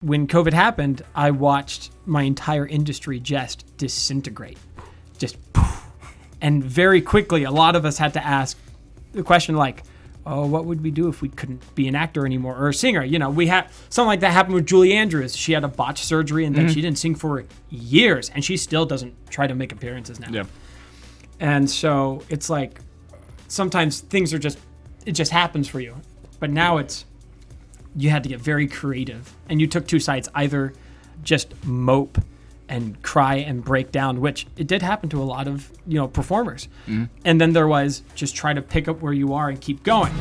When COVID happened, I watched my entire industry just disintegrate. Just poof. And very quickly, a lot of us had to ask the question like, oh, what would we do if we couldn't be an actor anymore or a singer? You know, we had something like that happen with Julie Andrews. She had a botched surgery and then she didn't sing for years, and she still doesn't try to make appearances now. Yeah. And so it's like sometimes things are it just happens for you. But now you had to get very creative, and you took two sides, either just mope and cry and break down, which it did happen to a lot of, performers. And then there was just try to pick up where you are and keep going.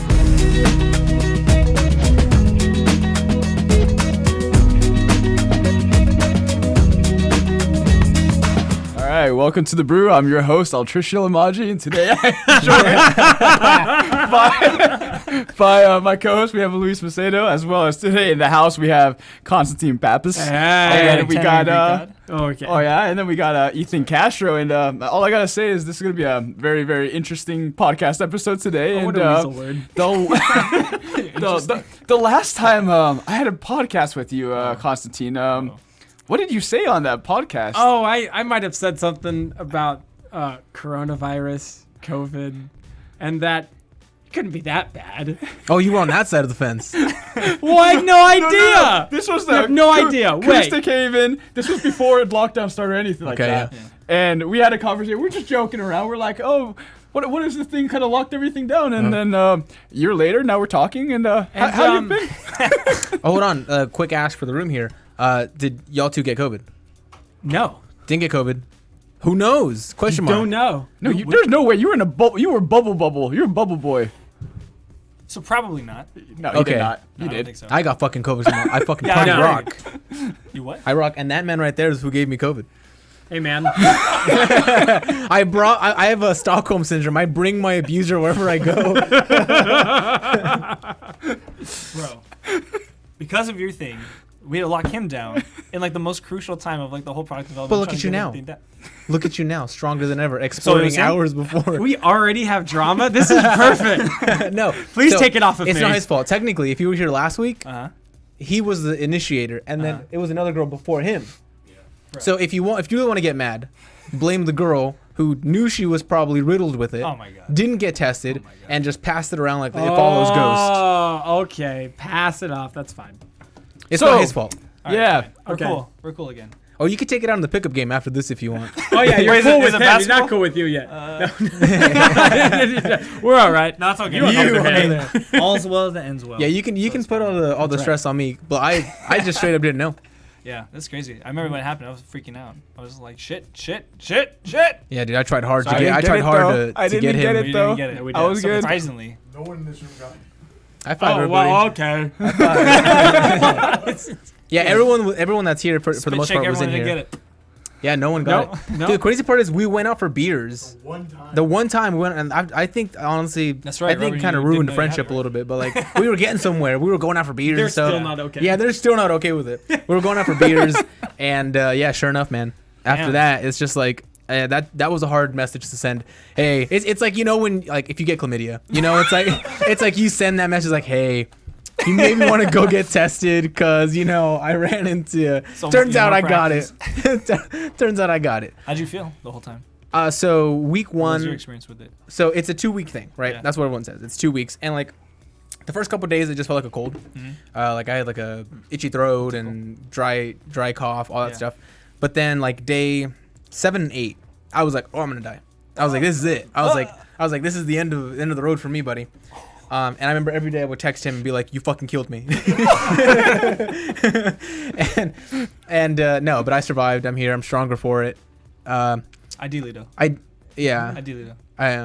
All right, welcome to the Brew. I'm your host, Altricio Lamaji, and today I'm joined by my co-host. We have Luis Macedo, as well as today in the house we have Constantine and Pappas. Hey, and we got okay. Oh yeah, and then we got Ethan Castro, and all I gotta say is this is gonna be a very, very interesting podcast episode today. What and a weasel word. the last time I had a podcast with you, Constantine. What did you say on that podcast? Oh, I might have said something about coronavirus, COVID, and that it couldn't be that bad. Oh, you were on that side of the fence. Well, I had no idea. No. This was no idea. Acoustic Haven. This was before lockdown started or anything like that. Yeah. And we had a conversation. We were just joking around. We're like, oh, what is this thing kind of locked everything down? And then a year later, now we're talking. And how you been? Oh, hold on. Quick ask for the room here. Did y'all two get COVID? No. Didn't get COVID. Who knows? Question mark. Don't know. No, there's no way. You were in a bubble. You were bubble. You're a bubble boy. So probably not. No, you did not. No, You I did. don't think so. I got fucking COVID. I fucking Yeah, I know. rock. You what? I rock. And that man right there is who gave me COVID. Hey, man. I have a Stockholm syndrome. I bring my abuser wherever I go. Bro, because of your thing, we had to lock him down in like the most crucial time of like the whole product development. But look at you now. Look at you now, stronger than ever, So exploding him? hours before. We already have drama. This is perfect. No, Please take it off of it's me. not his fault. Technically, if you were here last week, He was the initiator, and then it was another girl before him. Right. So if you really want to get mad, blame the girl who knew she was probably riddled with it. Oh my God. Didn't get tested and just passed it around like it follows Ghost. Oh, okay. Pass it off. That's fine. It's So- not his fault. All right, Yeah. fine. We're Okay. cool. We're cool again. Oh, you could take it out in the pickup game after this if you want. Oh, yeah. You're Wait, cool is with it him. He's basketball? not cool with you yet. We're all right. No, it's okay. You All's well that ends well. Yeah, you can put all the stress on me, but I just straight up didn't know. Yeah, that's crazy. I remember when it happened. I was freaking out. I was like, shit. Yeah, dude, I tried hard to I get. didn't I get tried it, hard though. I to didn't get get him. it, though. We didn't get it. I was good. Surprisingly. No one in this room got it. I five Oh, everybody. well, okay. Yeah, everyone that's here for the most Spit part check, was in everyone here. didn't get it. Yeah, no one got it. No. Dude, the crazy part is we went out for beers. One time. The one time we went, and I think honestly, That's right, I think Robert, kind of you didn't ruined know the you had friendship it, a right? little bit. But like, we were getting somewhere. We were going out for beers. They're and stuff. still not okay. Yeah, they're still not okay with it. We were going out for beers, and yeah, sure enough, man. After Damn. that, it's just like that was a hard message to send. Hey, it's like when like if you get chlamydia, it's like you send that message like, hey. You made me want to go get tested because, I ran into... Turns out I got it. Turns out I got it. How'd you feel the whole time? So week What was one... your experience with it? So it's a 2-week thing, right? Yeah. That's what everyone says. It's 2 weeks. And like the first couple of days, it just felt like a cold. Like I had like a itchy throat and dry cough, all that stuff. But then like day 7 and 8, I was like, oh, I'm going to die. I was like, this is it. I was like, this is the end of the road for me, buddy. And I remember every day I would text him and be like, "You fucking killed me." and no, but I survived. I'm here. I'm stronger for it. Ideally, though. Ideally,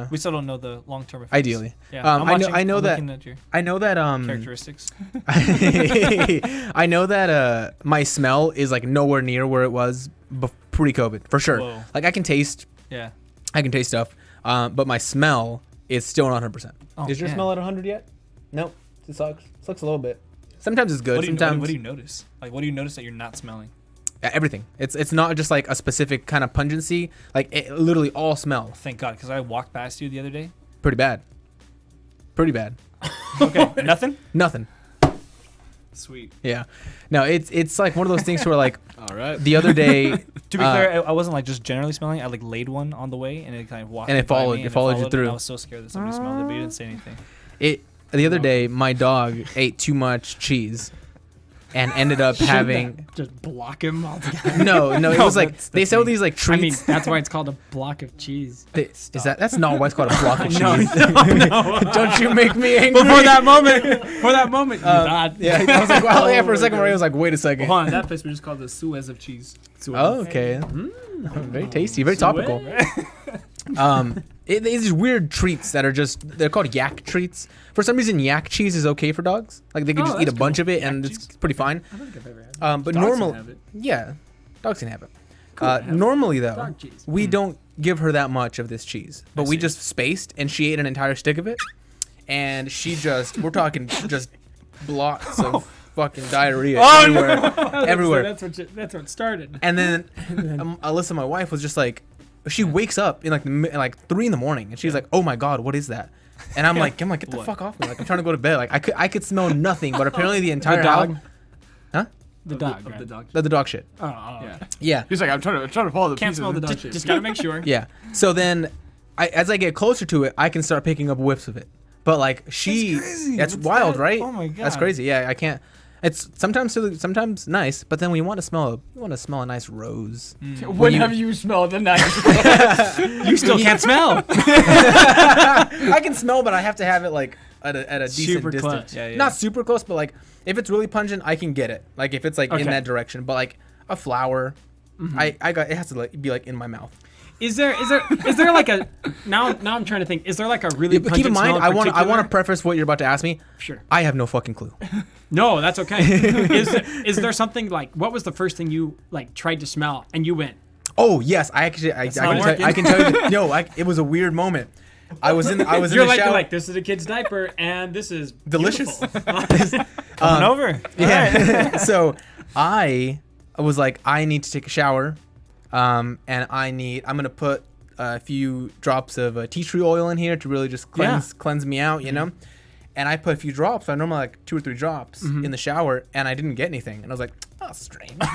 We still don't know the long-term effects. ideally. Yeah. I'm I know I'm that. looking at your I know that. characteristics. I know that my smell is like nowhere near where it was pre-COVID for sure. Whoa. Like I can taste stuff, but my smell is still not 100%. Oh, Is your man. smell at 100 yet? Nope. It sucks. Sucks a little bit. Sometimes it's good. What do you, Sometimes what do you notice? Like, what do you notice that you're not smelling? everything. It's not just like a specific kind of pungency. Like it literally all smell. Thank God, because I walked past you the other day. Pretty bad. Pretty bad. Okay, nothing? Nothing. Sweet. Yeah. No, it's like one of those things where like All right. the other day. To be clear, I wasn't like just generally smelling. I like laid one on the way, and it kind of walked. And it by followed- me, it and followed you through. And I was so scared that somebody smelled it, but you didn't say anything. The other day, my dog ate too much cheese, and ended up having. Just block him altogether. No, it was like they that's sell me. these like I mean, treats. that's why it's called a block of cheese. That's not why it's called a block of cheese. No. Don't you make me angry. But for that moment, you thought. Yeah, I was like, well, yeah. For a second, I was like, wait a second. Hold on, that place we just called the Suez of cheese. Oh, okay. Very tasty, very topical. These weird treats that are they're called yak treats. For some reason, yak cheese is okay for dogs. Like they can just eat a that's bunch cool. of it and it's pretty fine. I don't think I've ever had But Dogs normal, can have it. yeah, dogs can have it. have it. Normally though, dog cheese. we don't give her that much of this cheese, but we just spaced and she ate an entire stick of it, and she we're talking just blots of fucking diarrhea everywhere. That's what started. And then Alyssa, my wife, was just like, she wakes up in like 3 a.m. and she's like, "Oh my god, what is that?" And I'm like, get the fuck off me! Like I'm trying to go to bed. Like I could smell nothing, but apparently the entire dog? house, huh? The dog. Of right? the dog. The dog shit. Oh, Yeah. Yeah, He's like, I'm trying to follow the Can't pieces. smell the dog shit. Just gotta make sure. yeah. So then, as I get closer to it, I can start picking up whiffs of it. But like That's crazy. that's What's wild, that? right? Oh my god. That's crazy. Yeah, I can't. It's sometimes silly, sometimes nice, but then when you want to smell a nice rose. When have you smelled the nice? You still can't smell. I can smell, but I have to have it like at a decent Super distance. close. Yeah, yeah. Not super close, but like if it's really pungent, I can get it. Like if it's like in Okay. that direction, but like a flower, I got it has to like be like in my mouth. Is there like a now I'm trying to think. Is there like a really But keep in pungent mind, smell I want to particular? preface what you're about to ask me. Sure. I have no fucking clue. No, that's okay. Is there something like what was the first thing you like tried to smell and you went? Oh yes, I not can tell you. No, it was a weird moment. I was in You're the like, shower. you're like, this is a kid's diaper and this is Delicious. beautiful." Coming over. Yeah. So I was like, I need to take a shower, and I'm gonna put a few drops of tea tree oil in here to really just cleanse me out, you know. And I put a few drops. I normally like 2 or 3 drops in the shower, and I didn't get anything. And I was like, oh, strange. and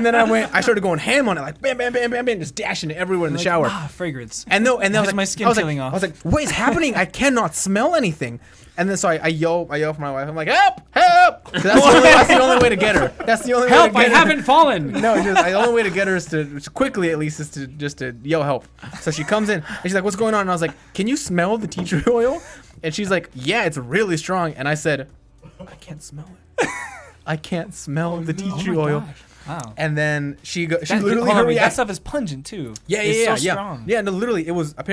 then I went. I started going ham on it, like bam, bam, bam, bam, bam, just dashing it everywhere in the shower. Fragrance. And then I was Why is like, my skin I was peeling like, off? I was like, what is happening? I cannot smell anything. And then so I yell for my wife. I'm like, help, help! 'Cause that's the only way to get her. That's the only Help! way I to get her. haven't fallen. No, the only way to get her is to quickly, at least, is to just to yell help. So she comes in and she's like, "What's going on?" And I was like, "Can you smell the tea tree oil?" And she's like, "Yeah, it's really strong." And I said, "I can't smell it. I can't smell the tea tree oil." Wow. And then she That, literally hold on, her wait, that reaction. stuff is pungent too. Yeah, It's so yeah. strong. Yeah, no, literally, it was like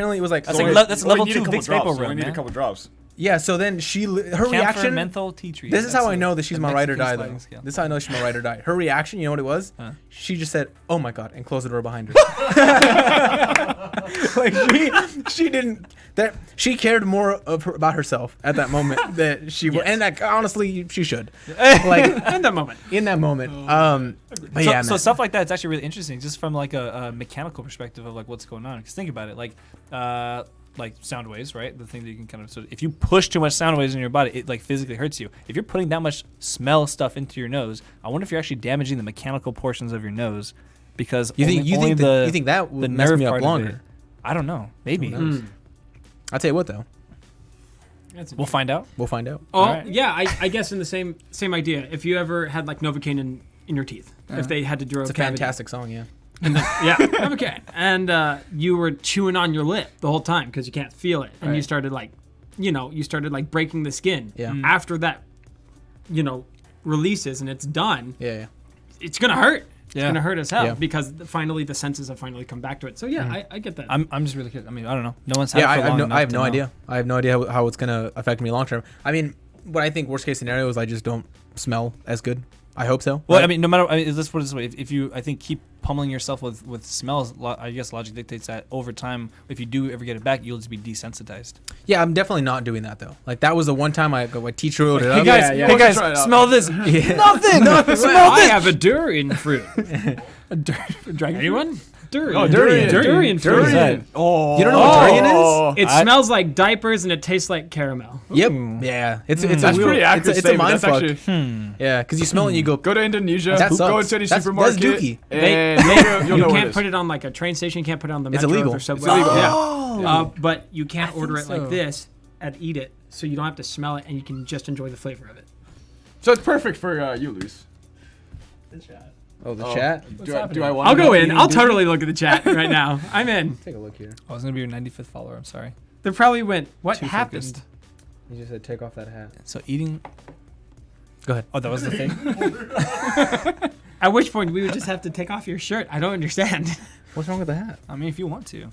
That's so- like that's Or level you need 2 a couple Vicks drops. Vapor We Rub, need a man. couple drops. yeah. So then her Camphor reaction. menthol tea tree. This is That's how I the- know that she's the my ride or die, Mexican though. sliding scale. This is how I know she's my ride or die. Her reaction, you know what it was? Huh. She just said, "Oh my god," and closed the door behind her. Like she didn't. That she cared more about herself at that moment that she would, and like honestly, she should. Like In that moment. in that moment. But So, yeah, so man. stuff like that, it's actually really interesting, just from like a mechanical perspective of like what's going on. Because think about it, like sound waves, right? The thing that you can kind of if you push too much sound waves in your body, it like physically hurts you. If you're putting that much smell stuff into your nose, I wonder if you're actually damaging the mechanical portions of your nose, because You think only the that the would mess nerve me up part of it. longer? I don't know. Maybe Who knows? I'll tell you what though. we'll find out. We'll find out. Oh Alright. yeah, I guess in the same idea. If you ever had like Novocaine in your teeth, if they had to draw It's a fantastic song, yeah. yeah, Novocaine, and you were chewing on your lip the whole time because you can't feel it, and you Right. started like breaking the skin. Yeah. After that, releases and it's done, Yeah. it's gonna hurt. It's Yeah. gonna hurt as hell Yeah. because finally the senses have finally come back to it. So yeah, I get that. I'm just really curious. I mean, I don't know. No one's had Yeah, it for long I enough have to no know. idea. I have no idea how it's gonna affect me long term. I mean, what I think worst case scenario is I just don't smell as good. I hope so. Well, Right? I mean, no matter. I mean, let's put it this way: if you, I think, keep pummeling yourself with smells, I guess logic dictates that over time, if you do ever get it back, you'll just be desensitized. yeah, I'm definitely not doing that though. Like that was the one time I teacher wrote it Hey up. guys, yeah. hey guys, Try it out. smell this. Yeah. Nothing. Smell this. I have a durian fruit. A durian. Anyone? Durian. Oh, durian. Durian fruit. Durian. Oh. You don't know what durian is? It smells like diapers and it tastes like caramel. Yep. Yeah. It's That's a pretty accurate. It's a mind That's fuck. actually, Yeah, because you smell it and you go. go to Indonesia, That go sucks. into any That's supermarket, dookie. and you'll You know what it can't is. put it on like a train station. You can't put it on the It's metro illegal. or subway. It's illegal, Yeah. But you can't order it so. like this and eat it, so you don't have to smell it and you can just enjoy the flavor of it. So it's perfect for you, Luis. Oh, the chat. Do I want? I'll go in. I'll totally look at the chat right now. I'm in. Take a look here. I was gonna be your 95th follower. I'm sorry. They probably went, what Too happened? focused. You just said take off that hat. So eating. Go ahead. Oh, that was the thing. At which point we would just have to take off your shirt. I don't understand. What's wrong with the hat? I mean, if you want to.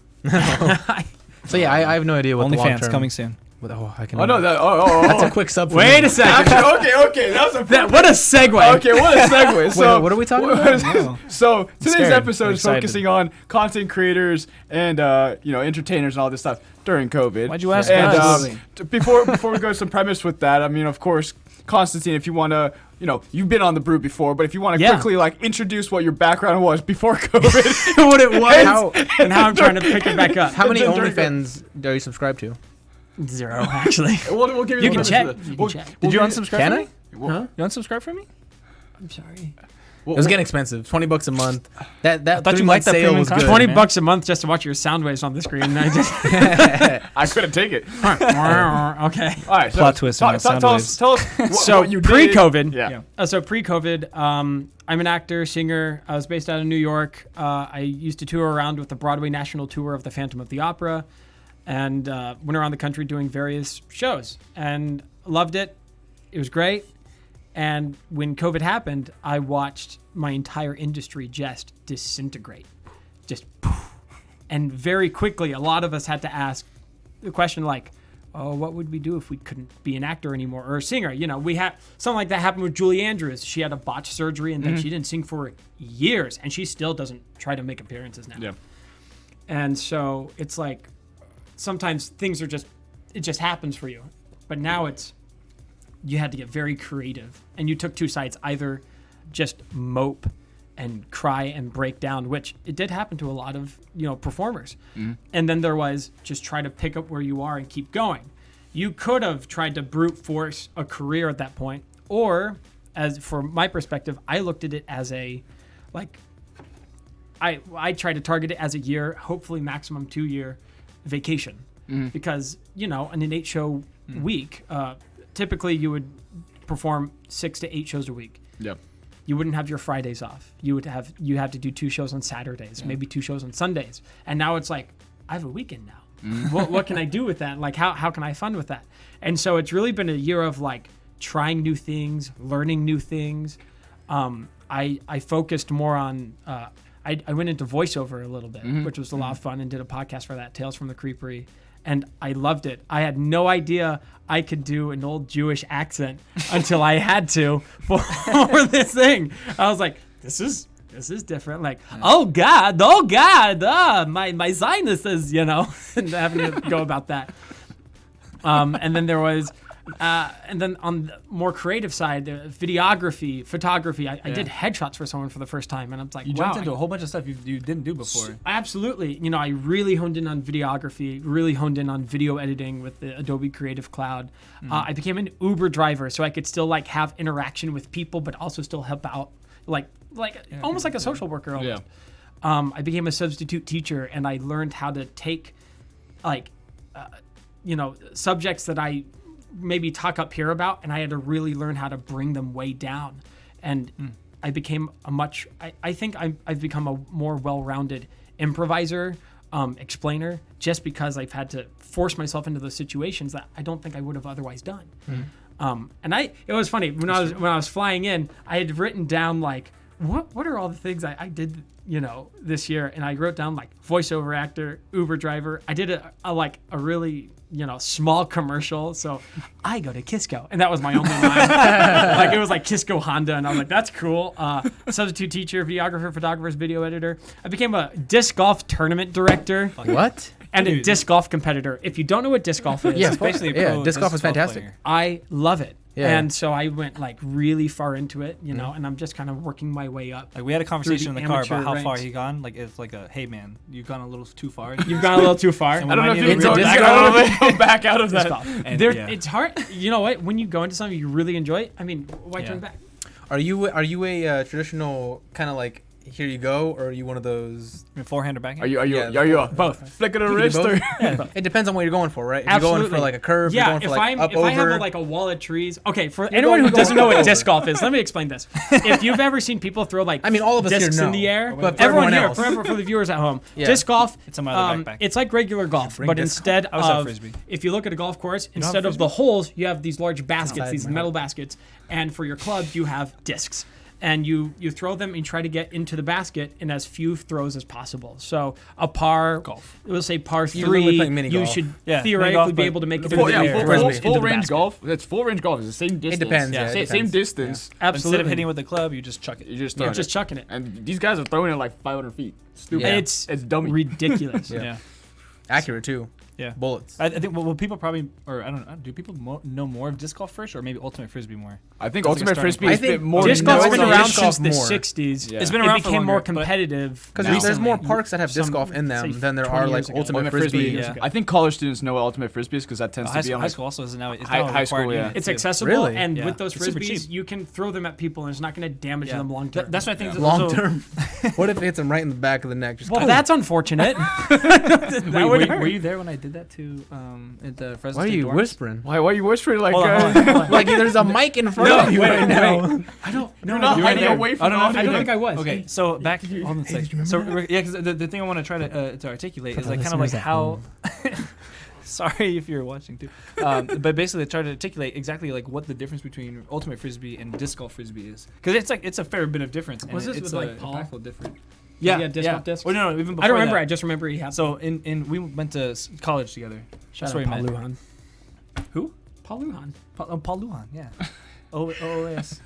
So yeah, I have no idea what the long OnlyFans term. coming soon. Oh, I can. Oh no, That's a quick sub. For Wait me. a second. Actually, okay. That was a What a segue. Okay, what a segue. So, what are we talking about? No. So today's scared. episode I'm is excited. focusing on content creators and entertainers and all this stuff during COVID. Why'd you ask And us? before we go to some premise with that, I mean, of course, Constantine, if you want to, you've been on the Brew before, but if you want to Yeah. quickly introduce what your background was before COVID. What it was How- and how I'm trying to pick it back up. How many During OnlyFans are you subscribed to? 0, actually. we'll give you, You the can premise check. for that. You can We'll- check. we'll Did you give unsubscribe Can from I? me? Huh? You unsubscribe from me? I'm sorry. It was getting expensive. $20 a month. That thought you 3-month liked that sale premium was good. content. 20 man. bucks a month just to watch your sound waves on the screen. And I just I couldn't take it. okay. All right. Plot twist on sound tell waves. us So what you did. pre-COVID, Yeah. pre-COVID, I'm an actor, singer. I was based out of New York. I used to tour around with the Broadway national tour of the Phantom of the Opera, and went around the country doing various shows, and loved it. It was great. And when COVID happened, I watched my entire industry just disintegrate, just poof. And very quickly, a lot of us had to ask the question like, oh, what would we do if we couldn't be an actor anymore or a singer? We had something like that happen with Julie Andrews. She had a botched surgery and then she didn't sing for years, and she still doesn't try to make appearances now. Yeah. And so it's like sometimes things are it just happens for you. But now you had to get very creative, and you took two sides, either just mope and cry and break down, which it did happen to a lot of performers. And then there was just try to pick up where you are and keep going. You could have tried to brute force a career at that point, or as for my perspective, I looked at it as I tried to target it as a year, hopefully maximum 2-year vacation, because in an 8-show week, typically you would perform 6 to 8 shows a week. Yep. You wouldn't have your Fridays off. You have to do 2 shows on Saturdays, maybe 2 shows on Sundays. And now it's like, I have a weekend now. What can I do with that? Like, how can I have fun with that? And so it's really been a year of trying new things, learning new things. I focused more on, I went into voiceover a little bit, which was a lot of fun, and did a podcast for that, Tales from the Creepery. And I loved it. I had no idea I could do an old Jewish accent until I had to for this thing. I was like, this is different. Like, oh God, my sinuses, and having to go about that. And then there was, and then on the more creative side, videography, photography. I did headshots for someone for the first time, and I was like, You wow. jumped into a whole bunch of stuff you didn't do before. Absolutely. I really honed in on videography, really honed in on video editing with the Adobe Creative Cloud. I became an Uber driver, so I could still have interaction with people, but also still help out, almost like a social worker almost. Yeah. I became a substitute teacher, and I learned how to take, subjects that I maybe talk up here about, and I had to really learn how to bring them way down. And I became I think I've become a more well-rounded improviser, explainer, just because I've had to force myself into those situations that I don't think I would have otherwise done. And it was funny when I was flying in, I had written down what are all the things I did this year, and I wrote down voiceover actor, Uber driver. I did a really small commercial, so I go to Kisco, and that was my only line. It was Kisco Honda, and I was like, that's cool. Substitute teacher, videographer, photographer, video editor. I became a disc golf tournament director. What? And a disc golf competitor. If you don't know what disc golf is, Yeah, It's basically a pro disc golf is fantastic. player. I love it. Yeah. And so I went like really far into it, you know, and I'm just kind of working my way up. Like we had a conversation in the car about amateur how far ranks. he gone. Like it's like a, hey man, you've gone a little too far. You've gone a little too far. And we I don't know might if need you to can bring go it back back out a of little it. Go back out of Disc that. golf. And, There, yeah. it's hard. You know what? When you go into something you really enjoy, I mean, why turn back? Are you a traditional kind of like here you go, or are you one of those? Forehand or backhand? Are you both? Flick of the You can wrist do or? both? It depends on what you're going for, right? If Absolutely. you're going for like a curve, you're Yeah, going for if like up I over. have like a wall of trees. Okay, for anyone who doesn't know what disc golf is, let me explain this. If you've ever seen people throw like I mean, all of us here discs know, in the air, but for everyone everyone here, else. for the viewers at home, Yeah. disc golf, It's on my other backpack. it's like regular golf, bring but disc instead I was at of Frisbee. if you look at a golf course, don't have instead of Frisbee? the holes, you have these large baskets, outside these my metal baskets, and for your clubs you have discs. And you throw them and try to get into the basket in as few throws as possible. So a par, Golf. we'll say par You're literally three, playing mini you golf. should Yeah, mini theoretically golf, be but able to make it full- through the yeah, air full- into Full the range basket. golf. That's full range golf. It's the same distance. depends, yeah, yeah. it it Same depends. distance. Absolutely. Instead of hitting with the club, you just chuck it. You just You're throw just it. chucking it. And these guys are throwing it like 500 feet. Stupid. Yeah. It's dummy. ridiculous. Yeah. Yeah. Accurate too. Yeah. Bullets. I think well, people probably, or I don't know, do people know more of disc golf first, or maybe ultimate frisbee more? I think That's like a ultimate starting frisbee point. is I a bit think more. Disc No, golf's it's been not around disc golf since the more. 60s. Yeah. It's been It around for became more longer, but- competitive. Because Now. there's more Recently. parks that have disc Some- golf in them say than there 20 are like years ago. ultimate Ultimate frisbee. frisbee. Yeah. I think college students know what ultimate frisbee is because that tends High to be on high like school also is now it's High- now a high school, required yeah. unit, It's too. accessible, Really? and Yeah. with those It's super frisbees, cheap. you can throw them at people, and it's not going to damage Yeah. them long term. That's what I think. is Long also- term. What if it hits him right in the back of the neck? Just Well, that's unfortunate. Were you there when I did that to at the Fresno why are State you dorms? whispering? why are you whispering like Hold on, hold on. Like there's a mic in front of you right now. I don't. You're not You were hiding there. away I from don't know if I you don't were think I was. Okay, so back. Hold on a second. So yeah, because the thing I want to try to articulate is like kind of like how. Sorry if you're watching too, but basically try to articulate exactly like what the difference between ultimate frisbee and disc golf frisbee is, because it's a fair bit of difference. Was and this it's with, like, Paul? impactful different. Yeah, Yeah, disc golf discs? Oh no, even before I don't remember. that. I just remember he had. So in we went to college together. Shout That's out where we Paul met. Lujan. Who? Paul Lujan. Paul Lujan, yeah. OAS.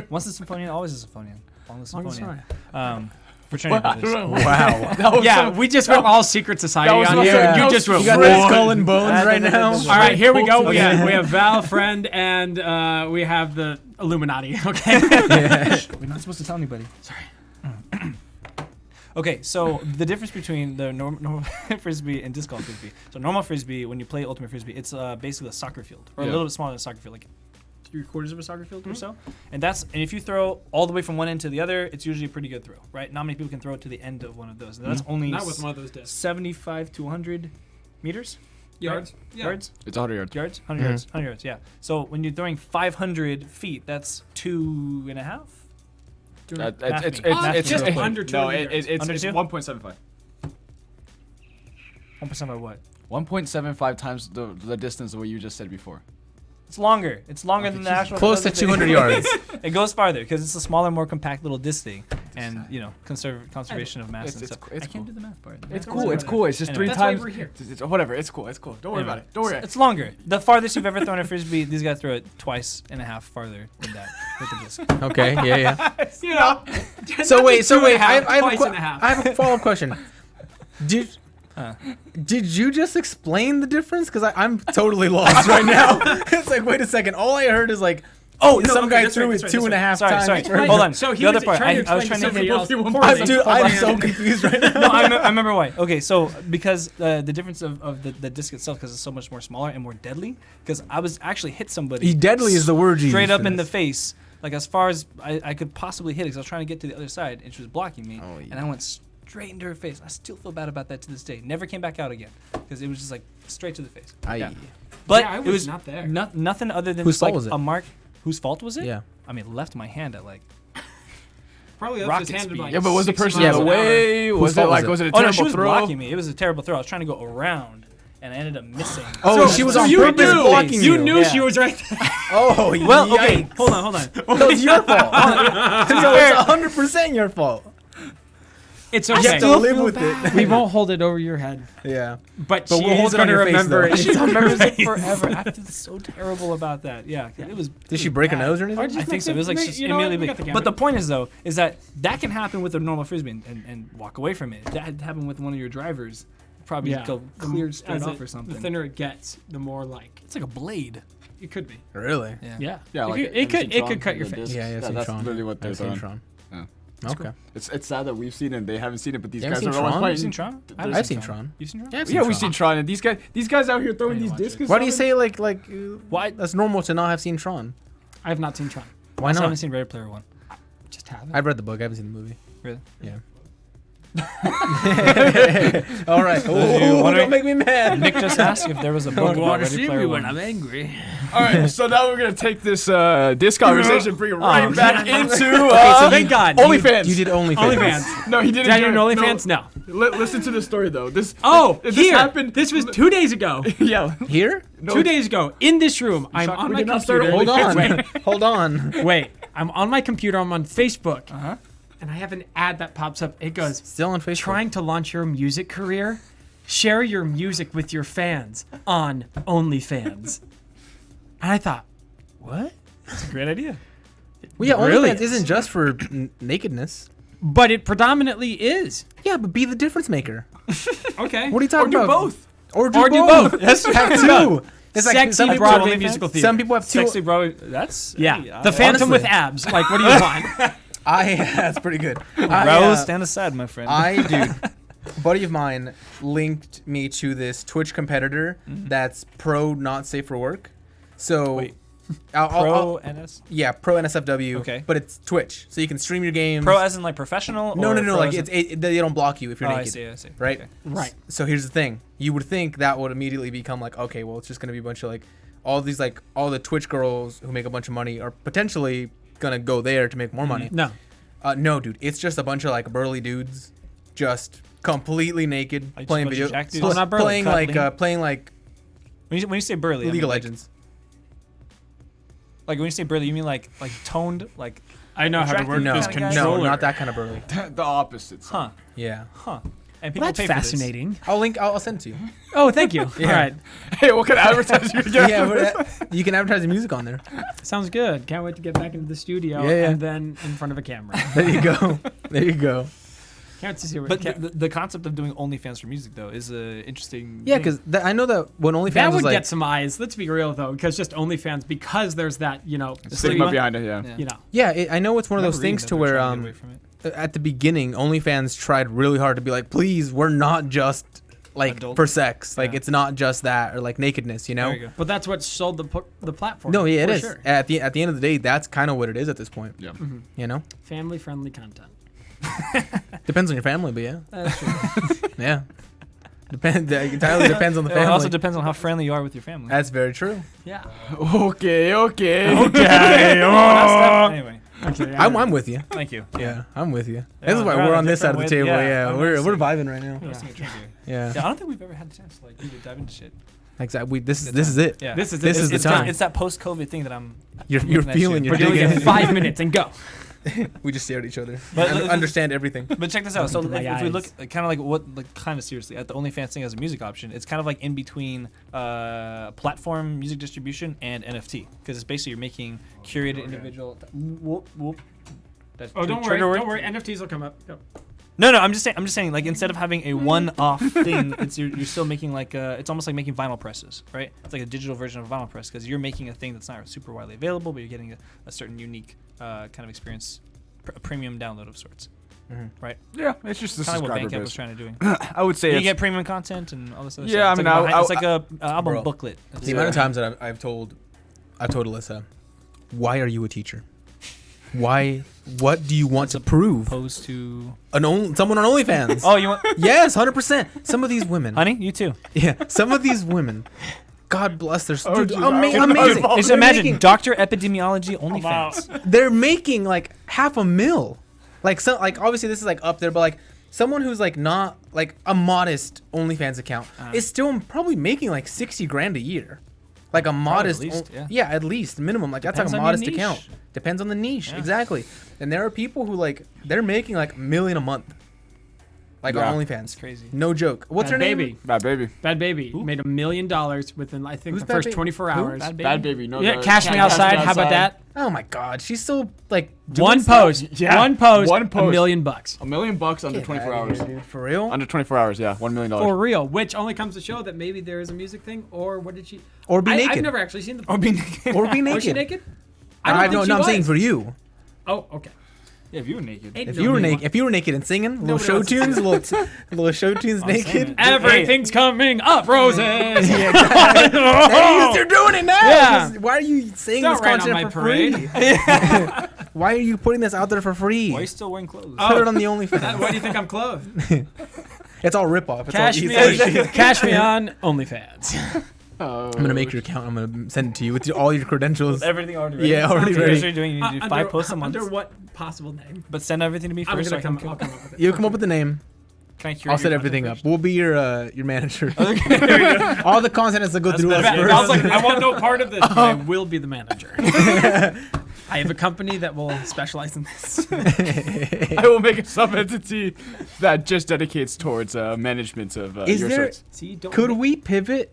Once a Symphonian, always a Symphonian. Long as a Longest Symphonian. time. Fraternity Wow. brothers. Wow. That was Yeah, so- we just went all secret society was on so- you. yeah. You just went. You got "Whoa." that skull and bones right now. All right, here we go. We Okay. have Val, friend, and we have the Illuminati. Okay. We're not supposed to tell anybody. Sorry. Okay, so the difference between the normal frisbee and disc golf frisbee. So normal frisbee, when you play ultimate frisbee, it's basically a soccer field, or a Yeah. little bit smaller than a soccer field, like 3/4 of a soccer field or so. And if you throw all the way from one end to the other, it's usually a pretty good throw, right? Not many people can throw it to the end of one of those. And that's only Not with one of those discs. 75 to 100 meters. Yards. Yeah. Yards. It's 100 yards. Yards? 100 yards. 100 yards, yeah. So when you're throwing 500 feet, that's 2.5? It's just it's under no, 200 it's Under two? 1.75. 1% by what? 1.75 times the distance of what you just said before. It's longer. It's longer than the actual. Close to other thing. 200 yards. It goes farther because it's a smaller, more compact little disc thing, and conservation of mass It's- and it's stuff. cool, it's I can't cool. do the math part. It's Don't cool. worry It's about cool. It's just Anyway. 3 That's why times. we're here. Whatever. It's cool. It's cool. Don't worry Anyway, about it. Don't worry. It's longer. The farthest you've ever thrown a frisbee, these guys throw it 2.5 farther than that with the disc. Okay. Yeah. Yeah. You know. So wait. I have twice and a half. I have a follow-up question. Did you just explain the difference? Because I'm totally lost right now. It's like, wait a second. All I heard is like, Oh, no, some okay, guy that's threw right, it that's right, 2.5 sorry, times. sorry. further. Hold on. So he the other was part. trying to I was explain trying to somebody else. Dude, I'm so confused right now. No, I remember why. Okay, so because the difference of the disc itself, because it's so much more smaller and more deadly. Because I was actually hit somebody. Deadly is the word you straight used up for in the this. face, like as far as I could possibly hit it. Because I was trying to get to the other side, and she was blocking me, Oh, yeah. and I went straight into her face. I still feel bad about that to this day. Never came back out again because it was just like straight to the face. Aye. But Yeah, I it was was not there. nothing other than Whose just like fault was it? a mark. Whose fault was it? Yeah. I mean, left my hand at like. Probably Rocket up his hand speed. like Yeah, but was the 60 person miles in the an hour. way? Whose Was it fault like was was it a Oh no, terrible she was throw? blocking me. It was a terrible throw. I was trying to go around, and I ended up missing. Oh, So- she was so on you purpose knew- blocking You you. knew Yeah. she was right there. Oh, Well, okay, yikes. hold on. No, it's your fault. So it's 100% your fault. It's You okay. have to live with it. We won't hold it over your head. Yeah. But But she we'll hold is it on going to your face, remember though. it. She remembers it forever. I feel so terrible about that. Yeah, it was. Did she break a nose or anything? Why'd you I think so. It was like just You know what? immediately. We got the But the camera. point is though, is that can happen with a normal frisbee and walk away from it. That had happened with one of your drivers. Probably Yeah. go cleared straight As off or The something. thinner it gets, the more like. It's like a blade. It could be. Really? Yeah. Yeah, like, It have you seen could Tron? cut your The face. discs? Yeah, I've seen that's Tron. literally what they're I've seen doing. Tron. Yeah. Okay. It's sad that we've seen it and they haven't seen it, but these You guys haven't are seen always Tron? fighting. You've seen Tron? I've seen Tron. You've seen Tron? Yeah, I've seen Yeah, Tron. we've seen Tron, and these guys out here throwing I need these to watch discs. it. Why do you say like Why? that's normal to not have seen Tron? I have not seen Tron. Why I haven't not? seen Ready Player One. Just haven't. I've read the book. I haven't seen the movie. Really? Yeah. All right. Don't make me mad. Nick just asked if there was a book about Ready Player One. angry. All right, so now we're gonna take this conversation, bring it right back into So thank God. OnlyFans. You did OnlyFans. OnlyFans. No, he didn't. Did I do do an it. OnlyFans? No. Listen to the story though. This Oh, this here. happened. This was 2 days ago. Yeah. Here? No, 2 days ago in this room. I'm Shock, on we my did not start computer. Hold on. Wait, Hold on. wait. I'm on my computer. I'm on Facebook. Uh-huh. And I have an ad that pops up. It goes, Still on Facebook. trying to launch your music career? Share your music with your fans on OnlyFans. And I thought, what? It's a great idea. Well, yeah, Really? OnlyFans isn't just for nakedness. But it predominantly is. Yeah, but be the difference maker. Okay. What are you Or talking do about? both. Or do Or do both. both. Yes, have two. It's like Sexy some people- Broadway OnlyFans? musical theater. Some people have two. Sexy Broadway. That's Yeah. The Phantom with abs. Like, what do you want? That's pretty good. Rose, stand aside, my friend. Dude, a buddy of mine linked me to this Twitch competitor that's pro not safe for work. So, Wait. I'll- Pro NS. yeah, pro NSFW. Okay. But it's Twitch, so you can stream your games. Pro as in like professional. no, or no, no. pro Like as in- they don't block you if you're Oh, I naked. see. I see. Right? Okay. Right. So here's the thing: you would think that would immediately become like, okay, well, it's just gonna be a bunch of like all these like all the Twitch girls who make a bunch of money are potentially gonna go there to make more money. No. No, dude, it's just a bunch of like burly dudes, just completely naked, Like, playing just a video, bunch of jack dudes? Oh, not burly, playing like When you say burly, I League mean, of like- Legends. Like when you say burly, you mean like toned, like I know how to work No, this kinda guy? no, controller. not that kind of burly. The opposite. huh, Yeah, huh. And Well, people that's pay for this. fascinating. I'll send it to you. Oh, thank you. Yeah. All right. Hey, what kind of advertising you get? Yeah, you can advertise your music on there. Sounds good. Can't wait to get back into the studio Yeah, yeah. and then in front of a camera. There you go. There you go. Can't wait to see what But the concept of doing OnlyFans for music though is a interesting. Yeah, thing. because I know that when OnlyFans that was would like, get some eyes. Let's be real though, because just OnlyFans, because there's that, Stigma behind it, yeah. you know. yeah, I know it's one of I those remember reading things that to they're where trying to get away from it. at the beginning, OnlyFans tried really hard to be like, please, we're not just like Adult? for sex, like Yeah. it's not just that or like nakedness, you know. There you go. But that's what sold the platform. No, yeah, it for is. Sure. At the end of the day, that's kind of what it is at this point. Yeah. You know, Family friendly content. depends on your family, but yeah, That's true. yeah. Depends. Entirely depends on the It family. also depends on how friendly you are with your family. That's very true. Yeah. Okay. Anyway, Okay. I'm with you. thank you. Yeah, I'm with you. Yeah, This is why we're we're on a on this side of the different table. way- Yeah, yeah, we're obviously. vibing right now. Let's take a drink here. Yeah, Yeah, I don't think we've ever had a chance to like really dive into shit. exactly. This is it. Yeah, This is This it. is the It's time. It's that post-COVID thing that I'm. You're looking at feeling. shit. You're We're doing digging. it in 5 minutes and go. We just stare at each other. But- and understand everything. But check this out. So Into my if we look eyes. kind of like what, like kind of seriously at the OnlyFans thing as a music option, it's kind of like in between platform music distribution and NFT because it's basically you're making curated individual. Whoop whoop. That's Oh, don't worry. trigger word. Don't worry. NFTs will come up. Go. No, I'm just saying, like instead of having a one-off thing, it's you're still making like it's almost like making vinyl presses, right? It's like a digital version of a vinyl press because you're making a thing that's not super widely available, but you're getting a certain unique kind of experience, a premium download of sorts, right? Yeah, it's just the Kind of what subscriber Bandcamp was base. trying to do. I would say You it's, get premium content and all this other Yeah, stuff. I mean, It's like a album Bro. booklet. The amount of times that I've told Alyssa, why are you a teacher? Why? What do you want to prove? Opposed to Someone on OnlyFans. oh, you want Yes, 100%. Some of these women. honey? You too. Yeah, some of these women. God bless their Oh, dude, geez, I was amazing. involved. Just They're imagine making- Dr. Epidemiology OnlyFans. They're making like $500,000. Like obviously this is like up there, but like someone who's like not like a modest OnlyFans account is still probably making like 60 grand a year. Like a modest, least, yeah. at least minimum. Like that's Depends like a on your modest niche. account. Depends on the niche, Yeah. exactly. And there are people who like they're making like $1 million a month. like Yeah. on OnlyFans. That's crazy. No joke. What's her name? Baby. Bad Baby. Bad Baby Who? made $1 million within, I think, Who's the Bad first Baby? 24 Who? hours. Bad Baby? Bad Baby. No, Yeah, the- Cash Me Outside. How about that? Oh my God, she's still like doing One stuff? post. Yeah. One post. One post. $1 million. $1 million under Get 24 outta hours. here, dude. For real? Under 24 hours, yeah. $1 million. For real, which only comes to show that maybe there is a music thing, or what did she? Or be I've naked. never actually seen the. Or be naked. Or be Was she naked. naked? I don't I think she no, I'm saying was. for you. Oh, okay. Yeah, if you were naked. Ain't If no you were me naked, if you were naked and singing, little Nobody show wants to see tunes, little show tunes I'm saying naked. it. Everything's coming up, roses. Yeah, exactly. Hey, you're doing it now. Yeah. Why are you saying Don't this rain on content my for parade. free? Why are you putting this out there for free? Why are you still wearing clothes? Oh. Put it on the OnlyFans. Why do you think I'm clothed? It's all ripoff. It's Cash all me, easy. cash me on OnlyFans. I'm gonna make your account. I'm gonna send it to you with all your credentials. Everything already ready. Yeah, already So ready. here's what you're doing. You need to do 5 posts a month. Under what possible name? But send everything to me I'm first. So gonna I can I'll come up with it. You come up with the name. Can I curate I'll set your everything up. content We'll be your manager. first? Okay, there we go. All the content has to go That's through us better. I was first. like, I want no part of this. But I will be the manager. I have a company that will specialize in this. I will make a sub-entity that just dedicates towards management of Is your there- sorts. See, don't Could we pivot?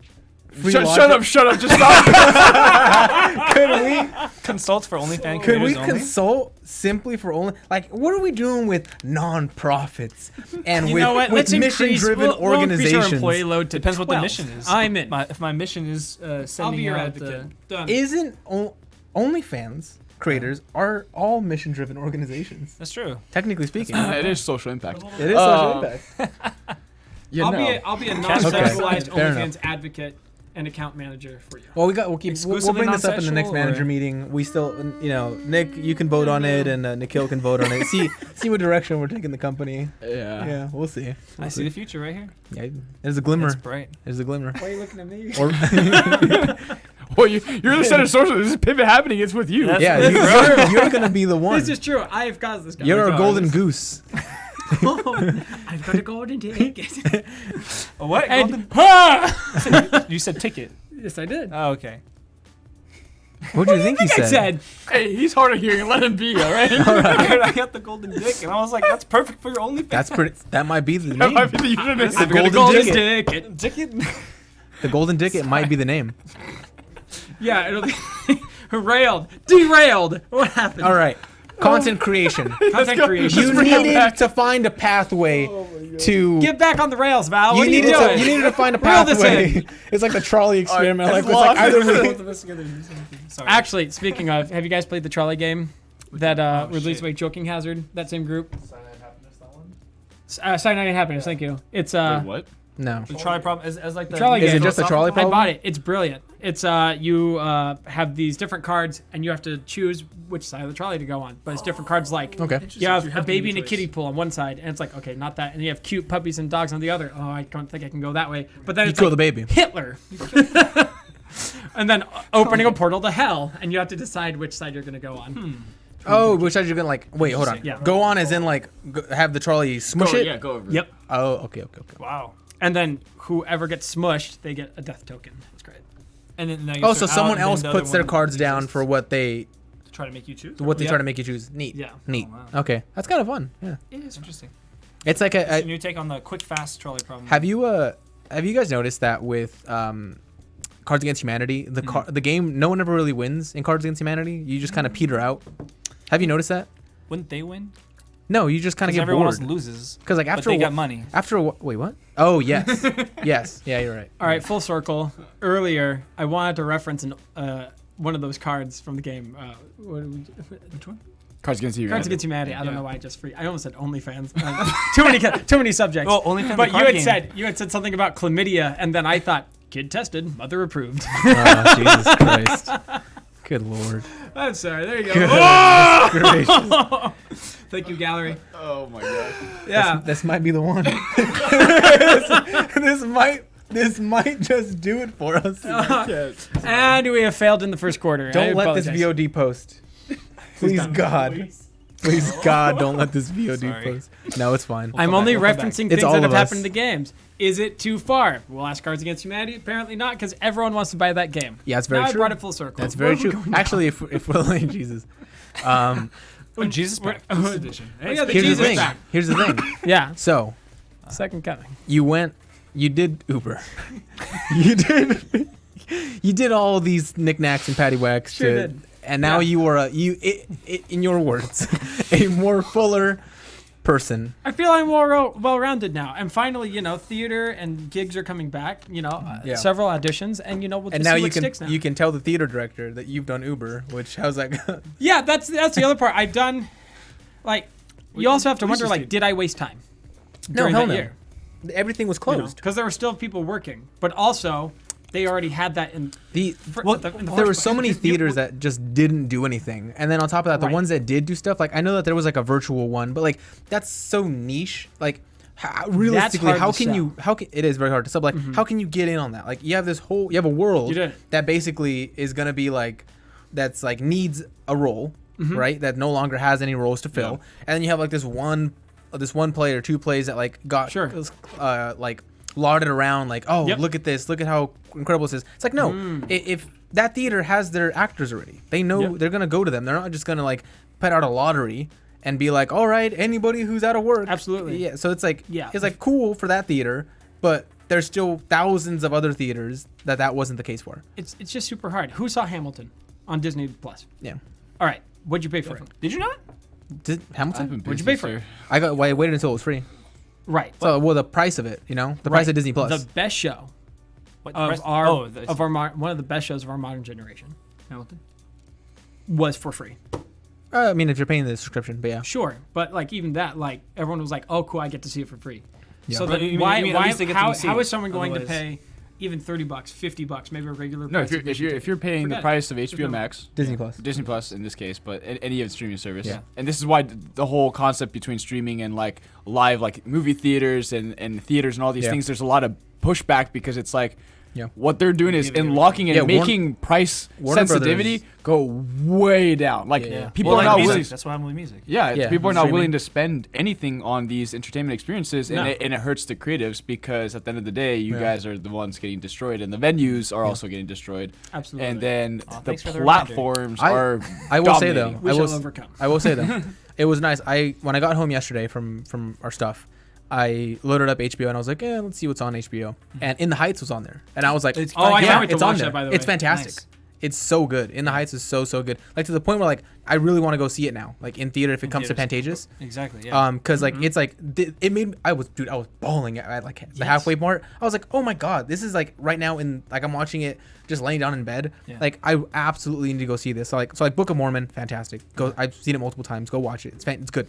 Free Shut logic? up, just stop. Could we? Consult for OnlyFans Could we creators only. consult simply for only like what are we doing with non-profits and You with, know what? with Let's increase, mission-driven we'll increase our organizations? employee load to Depends what the 12. mission is. I'm in. If my mission is I'll sending be your out advocate. Done. Isn't OnlyFans creators are all mission-driven organizations? That's true. Technically speaking, It is social impact. it is social impact. Yeah, I'll be a Okay. non-specialized Fair OnlyFans adweet and account manager for you. Well, we'll Exclusively bring this up in the next non-sexual, manager or- meeting. We still, Nick, you can vote on it, and Nikhil can vote on it. See what direction we're taking the company. Yeah. Yeah, we'll see. I see the future right here. Yeah, there's a glimmer. It's bright. There's a glimmer. Why are you looking at me? Or Well, you're the center source. This is pivot happening. It's with you. That's- yeah, you're gonna be the one. This is true. I have caused this. You're a guy. golden goose. I've got a golden ticket. What? And You said ticket. yes, I did. Oh, okay. What do you think he I said? said. Hey, he's hard of hearing. Let him be. All right. I got the golden dick, and I was like, "That's perfect for your OnlyFans." That's pretty. That might be the That name. might be the username. I've got a golden golden ticket. ticket. ticket. The golden dicket might be the name. Yeah, it'll be railed, derailed. What happened? All right. Content creation. Content creation. You bring it needed back. to find a pathway to. Get back on the rails, Val. You What are you needed doing? to. You needed to find a Reel this pathway. in. It's like the trolley experiment. it's Like, it's like lost. either we. Both of us together do something. Sorry. Actually, speaking of, have you guys played the trolley game that released by Joking Hazard? That same group. Cyanide and Happiness. Thank you. It's Wait, what? No. the trolley problem as like the Trolley Is game. it just a trolley I problem? bought it. It's brilliant. It's you have these different cards and you have to choose which side of the trolley to go on. But it's different cards like Okay. you have You a have baby to and a choice. kiddie pool on one side, and it's like okay, not that. And you have cute puppies and dogs on the other. Oh, I don't think I can go that way. But then You it's kill like the baby. Hitler. And then opening a portal to hell, and you have to decide which side you're gonna go on. Oh, which side you're gonna like? Wait, hold on. Yeah. Go on as in like have the trolley smush it. Yeah, go over. Yep. Oh, okay. Wow. And then whoever gets smushed, they get a death token. That's great. And then now you Oh, so start out, someone and then else the other puts their one cards down exists for what they to try to make you choose. try to make you choose. Neat. Yeah. Neat. Oh, wow. Okay, that's kind of fun. Yeah. It is. Interesting. It's like So new take on the quick, fast trolley problem. Have you guys noticed that with Cards Against Humanity, the game, no one ever really wins in Cards Against Humanity. You just kind of peter out. Have you noticed that? Wouldn't they win? No, you just kind of Because get everyone bored. else loses. Because like But after they a got wh- money. wait, what? Oh yes, yes, yeah, you're right. All right, full circle. Earlier, I wanted to reference one of those cards from the game. Which one? Cards Against you. Cards Against Humanity. I don't Yeah. know why I just I almost said OnlyFans. Too many subjects. Oh, OnlyFans. but the card game. you had said something about chlamydia, and then I thought kid tested, mother approved. Oh, Jesus Christ. Good Lord. I'm sorry. There you go. Goodness Oh! gracious. Thank you, gallery. Oh my god. Yeah. This might be the one. this might just do it for us. And we have failed in the first quarter. Don't I let this apologize. VOD post. Please God. Please God, don't let this VOD Sorry. post. No, it's fine. I'm only referencing It's things all that have of us. happened in the games. Is it too far? We'll ask Cards Against Humanity. Apparently not, because everyone wants to buy that game. Yeah, it's very now true. I brought it full circle. That's very Where are we true. going now? Actually, if we're like Jesus. Oh, Jesus Pack. This edition. Hey, yeah, the Here's Jesus the thing. pack. Here's the thing. Yeah. So, Second coming. You did Uber. you did all these knickknacks and paddywhacks. Sure did. And now you are in your words, a more fuller person. I feel I'm more well-rounded now. And finally, theater and gigs are coming back. Several auditions, and we'll just see what sticks now. You can tell the theater director that you've done Uber, which how's that go? Yeah, that's the other part. I've done, you also have to wonder, did I waste time during that year? Everything was closed. Because there were still people working, but also they already had that in there first were so many theaters that just didn't do anything, and then on top of that, the ones that did do stuff, I know that there was a virtual one, but that's so niche. Realistically, it is very hard to sell. How can you get in on that? You have a world that basically is gonna be that's needs a role, right? That no longer has any roles to fill, and then you have this one play or two plays that got lauded around, look at this, look at how incredible this is. It's no, if that theater has their actors already, they know they're gonna go to them. They're not just gonna put out a lottery and be all right, anybody who's out of work. Absolutely. Yeah. So it's it's cool for that theater, but there's still thousands of other theaters that wasn't the case for. It's just super hard. Who saw Hamilton on Disney Plus? Yeah. All right. What'd you pay for it? Did you not? Hamilton? What'd you pay for it? I waited until it was free. Right. So, the price of it, the price of Disney Plus. The best show one of the best shows of our modern generation, Hamilton, was for free. I mean, if you're paying the subscription, but yeah. Sure, but even that, everyone was oh, cool, I get to see it for free. Yeah. So how is someone going to pay even $30, $50, maybe a regular No, price? if you're paying the price of HBO Max, Disney Plus in this case, but any of its streaming service, yeah. And this is why the whole concept between streaming and live movie theaters and theaters and all these things, there's a lot of pushback because it's what they're doing is unlocking and making price sensitivity go way down. People are not willing. That's what happened with music. Yeah, people are not willing to spend anything on these entertainment experiences, and it hurts the creatives because at the end of the day, you guys are the ones getting destroyed, and the venues are also getting destroyed. Absolutely. And then the platforms are. I will say though, overcome. I will say though, it was nice. When I got home yesterday from our stuff, I loaded up HBO and I was let's see what's on HBO. And In the Heights was on there, and I was I can't wait to it's watch on there. that, by the way. It's fantastic. Nice. It's so good. In the Heights is so good. To the point where I really want to go see it now, in theater if it comes to Pantages. Exactly. Yeah. Because it's it made I was bawling at the halfway part. I was oh my god, this is right now in I'm watching it just laying down in bed. Yeah. I absolutely need to go see this. So Book of Mormon, fantastic. I've seen it multiple times. Go watch it. It's good.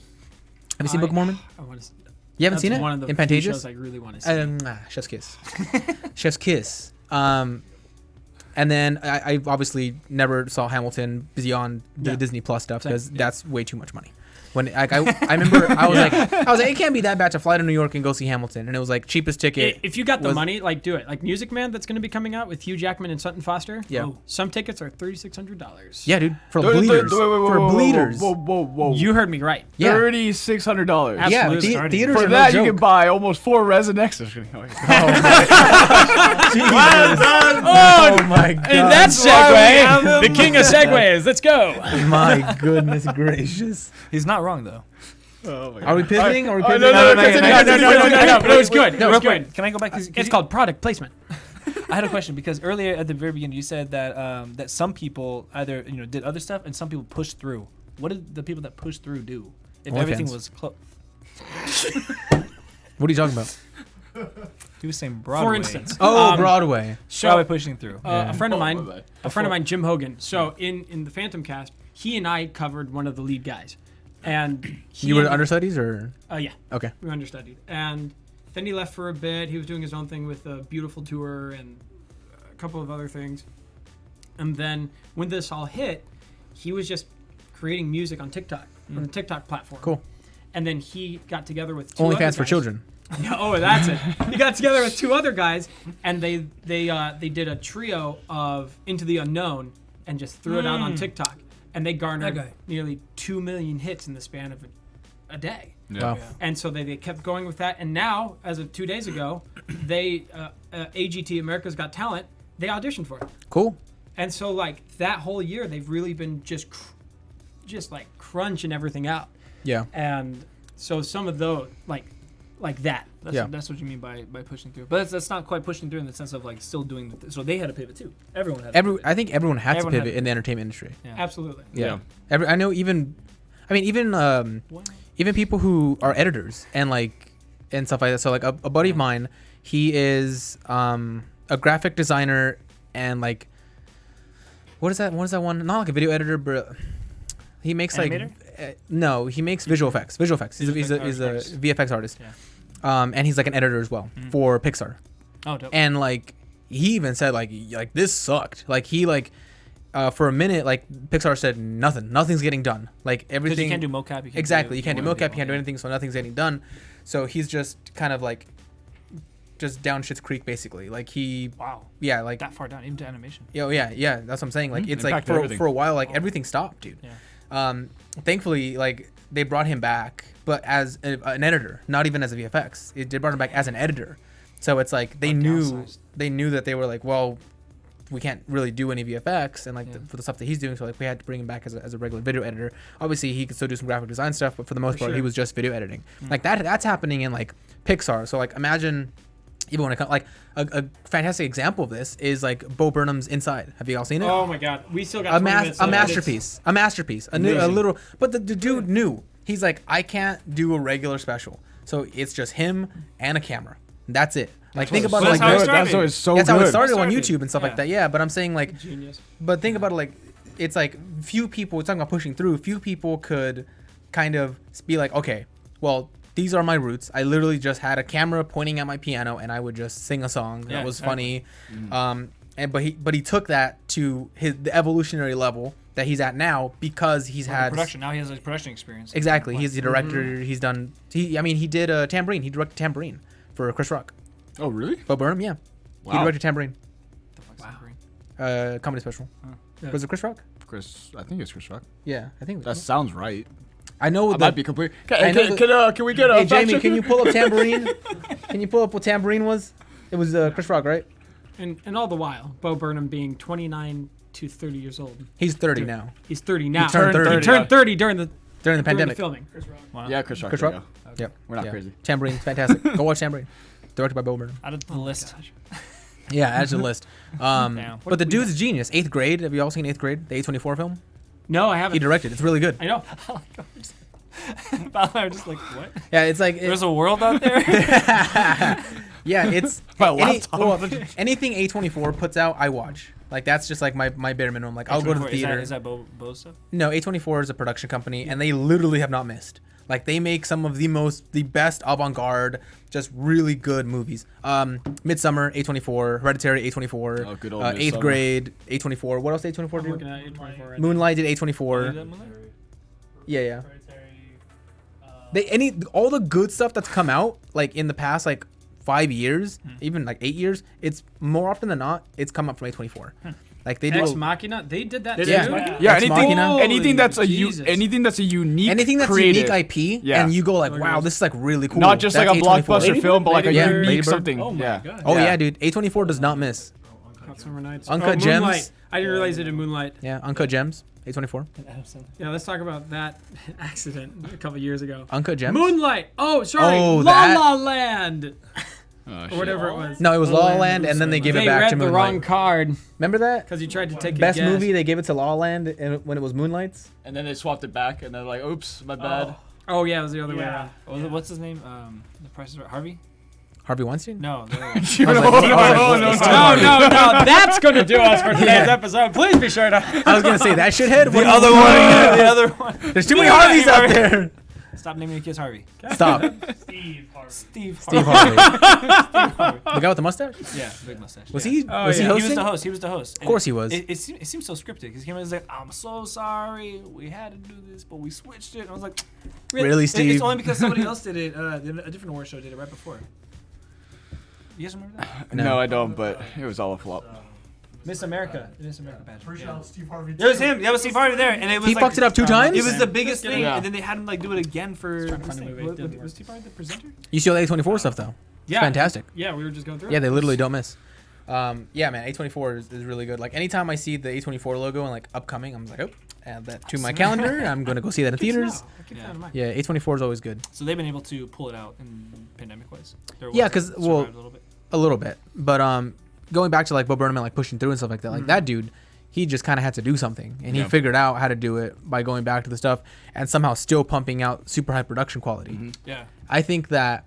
Have you seen Book of Mormon? I want to. You haven't seen it? One of the in Pantages? shows I really want to see. Chef's Kiss. Chef's Kiss. And then I obviously never saw Hamilton beyond the Disney Plus stuff because that's way too much money. When I remember I was it can't be that bad to fly to New York and go see Hamilton, and it was cheapest ticket. If you got the money, do it. Music Man, that's going to be coming out with Hugh Jackman and Sutton Foster. Yeah. Some tickets are $3,600. Yeah, dude, for bleeders. For bleeders. Whoa. You heard me right. Yeah. $3,600. Absolutely. Yeah, theaters For are that, no you joke. can buy almost 4 Resin X's. Oh my god. And that's segue. The king of segues. Let's go. My goodness gracious. He's not wrong though. Oh my God. Are we pivoting? No, No, but it was good. It was good. Can I go back? It's called product placement. I had a question because earlier at the very beginning you said that that some people either did other stuff and some people pushed through. What did the people that pushed through do? If OnlyFans. everything was closed. What are you talking about? He was saying Broadway. For instance. Broadway. Broadway pushing through. A friend of mine, Jim Hogan. So in the Phantom cast, he and I covered one of the lead guys. And You were understudies or? Yeah. Okay. We were understudied. And then he left for a bit. He was doing his own thing with a Beautiful Tour and a couple of other things. And then when this all hit, he was just creating music on TikTok, on the TikTok platform. Cool. And then he got together with two other OnlyFans for guys. children. Oh, that's it. He got together with 2 other guys, and they did a trio of Into the Unknown and just threw it out on TikTok. And they garnered nearly 2 million hits in the span of a day. Yeah. Wow. And so they kept going with that. And now, as of 2 days ago, they AGT, America's Got Talent, they auditioned for it. Cool. And so that whole year, they've really been just crunching everything out. Yeah. And so some of those, like that. That's what you mean by pushing through. But that's not quite pushing through in the sense of like still doing so they had to pivot too. Everyone had to pivot. I think everyone had Everyone to had pivot to in the entertainment industry. Yeah. Absolutely. Yeah. I know even people who are editors and stuff like that. So like a buddy of mine, he is a graphic designer and like what is that one? Not like a video editor, but he makes Animator? No, he makes visual effects. He's a VFX artist. Yeah. And he's like an editor as well for Pixar. Oh, dope. And like he even said like this sucked. Like he for a minute like Pixar said nothing's getting done. Like everything. You can't do mocap. You can't do mocap. You can't do anything. So nothing's getting done. So he's just kind of like just down shit's creek basically. Like he. Wow. Yeah, like that far down, even to animation. Yeah. That's what I'm saying. Like it's like Impact for a while like everything stopped, dude. Yeah. Thankfully, like they brought him back, but as an editor, not even as a VFX. They brought him back as an editor. So it's like they knew that they were like, well, we can't really do any VFX and for the stuff that he's doing. So like we had to bring him back as a regular video editor. Obviously, he could still do some graphic design stuff, but for the most part, he was just video editing. Like that's happening in like Pixar. So like imagine. Even when it comes, like a fantastic example of this is like Bo Burnham's Inside. Have you all seen it? Oh my God, we still got a masterpiece. A little. But the dude knew. He's like, I can't do a regular special, so it's just him and a camera. That's it. Like think about it like that's how it's so good. That's how it started on YouTube and stuff like that. Yeah, but I'm saying like, genius. But think about it like, it's like few people. We're talking about pushing through. Few people could kind of be like, okay, well. These are my roots. I literally just had a camera pointing at my piano, and I would just sing a song that was funny. But he took that to the evolutionary level that he's at now because he's had production. Now he has a production experience. Exactly. He's the director. He's done. He did Tambourine. He directed Tambourine for Chris Rock. Oh really? Bo Burnham, yeah. Wow. He directed Tambourine. The fuck's Tambourine? Comedy special. Yeah. Was it Chris Rock? I think it's Chris Rock. Yeah, I think That sounds right. I know I might be complete. Can we get a Hey fact Jamie, check? can you pull up Tambourine? Can you pull up what Tambourine was? It was Chris Rock, right? And all the while, Bo Burnham being 29 to 30 years old. He's 30 now. He's 30 now. He turned 30. He turned 30 during the Pandemic. filming. Wow. Yeah, Chris Rock. Chris there Rock? you go. Yep. We're not crazy. Tambourine's fantastic. Go watch Tambourine. Directed by Bo Burnham. Out of the list. Yeah, add to the list. But the dude's a genius. 8th Grade. Have you all seen 8th Grade? The A24 film? No, I haven't. He directed. It's really good. I know. Val and I were just like, what? Yeah, it's like There's a world out there? yeah, it's My laptop. anything A24 puts out, I watch. Like that's just like my bare minimum. Like I'll go to the theater. Is that Bo's stuff? No, A24 is a production company, and they literally have not missed. Like they make some of the best avant-garde, just really good movies. Midsummer, A24, Hereditary, A24, Oh, good old 8th Midsommar. Grade, A24. What else did A24 I'm do? looking at A24 right now. Moonlight did Did A24. that Moonlight? Yeah. All the good stuff that's come out like in the past like 5 years, even like 8 years, it's more often than not it's come up from A24. Like they do Ex Machina, they did that. They too? did Ex Machina? Yeah, Ex Machina. anything that's Jesus. anything that's a unique anything that's creative. unique IP, Yeah. and you go like, wow, this is like really cool. Not just like That's a A24. blockbuster film, but like a Yeah, unique Lady Bird. something. Oh my yeah. God. Oh yeah, dude, A24 does not miss. Hot Summer Nights. Uncut Moonlight. Gems. I didn't realize they did Moonlight. Yeah, Uncut Gems, A24. Yeah, let's talk about that accident a couple years ago. Uncut Gems. Moonlight. Oh, sorry. Oh, La that- La Land. Oh, Or shit. whatever it was. No, it was La La Land, and then they gave it They back read to the Moonlight. wrong card Remember that? because you tried to take a Best guess. movie, they gave it to La La Land and when it was Moonlights. And then they swapped it back, and they're like, "Oops, my bad." Oh yeah, it was the other way around. What's his name? The Price is Right. Harvey? Harvey Weinstein? No. I was like, No, that's gonna do us for today's episode. Please be sure to. I was gonna say that shithead. The other one. The other one. There's too many Harveys out there. Stop naming your kids Harvey. Stop. Steve Steve Harvey. Harvey. The guy with the mustache? Yeah, big mustache. Was yeah. he? Oh, Was he yeah. He was hosting? the host. He was the host. Of course he was. It seems so scripted because he was like, "I'm so sorry, we had to do this, but we switched it." And I was like, Really, Steve? It's only because somebody else did it. A different award show did it right before. You guys remember that? No, I don't. But it was all a flop. Miss America. pageant. Yeah. Steve Harvey. It was him. That was Steve Harvey there, and it was He like, fucked it up 2 times? It was the biggest thing, Yeah. and then they had him like do it again for trying to this find a thing. movie. It didn't Was work. Steve Harvey the presenter? You see all the A24 stuff though. It's Yeah. fantastic. Yeah, we were just going through. Yeah, it. they literally don't miss. Yeah, man, A24 is really good. Like anytime I see the A24 logo and like upcoming, I'm just like, oh, add that to my calendar. I'm going to go see that in theaters. Yeah, A24 is always good. So they've been able to pull it out in pandemic-wise. Yeah, because a little bit. But going back to like Bo Burnham and like pushing through and stuff like that, like that dude, he just kind of had to do something, and he figured out how to do it by going back to the stuff and somehow still pumping out super high production quality. Yeah, I think that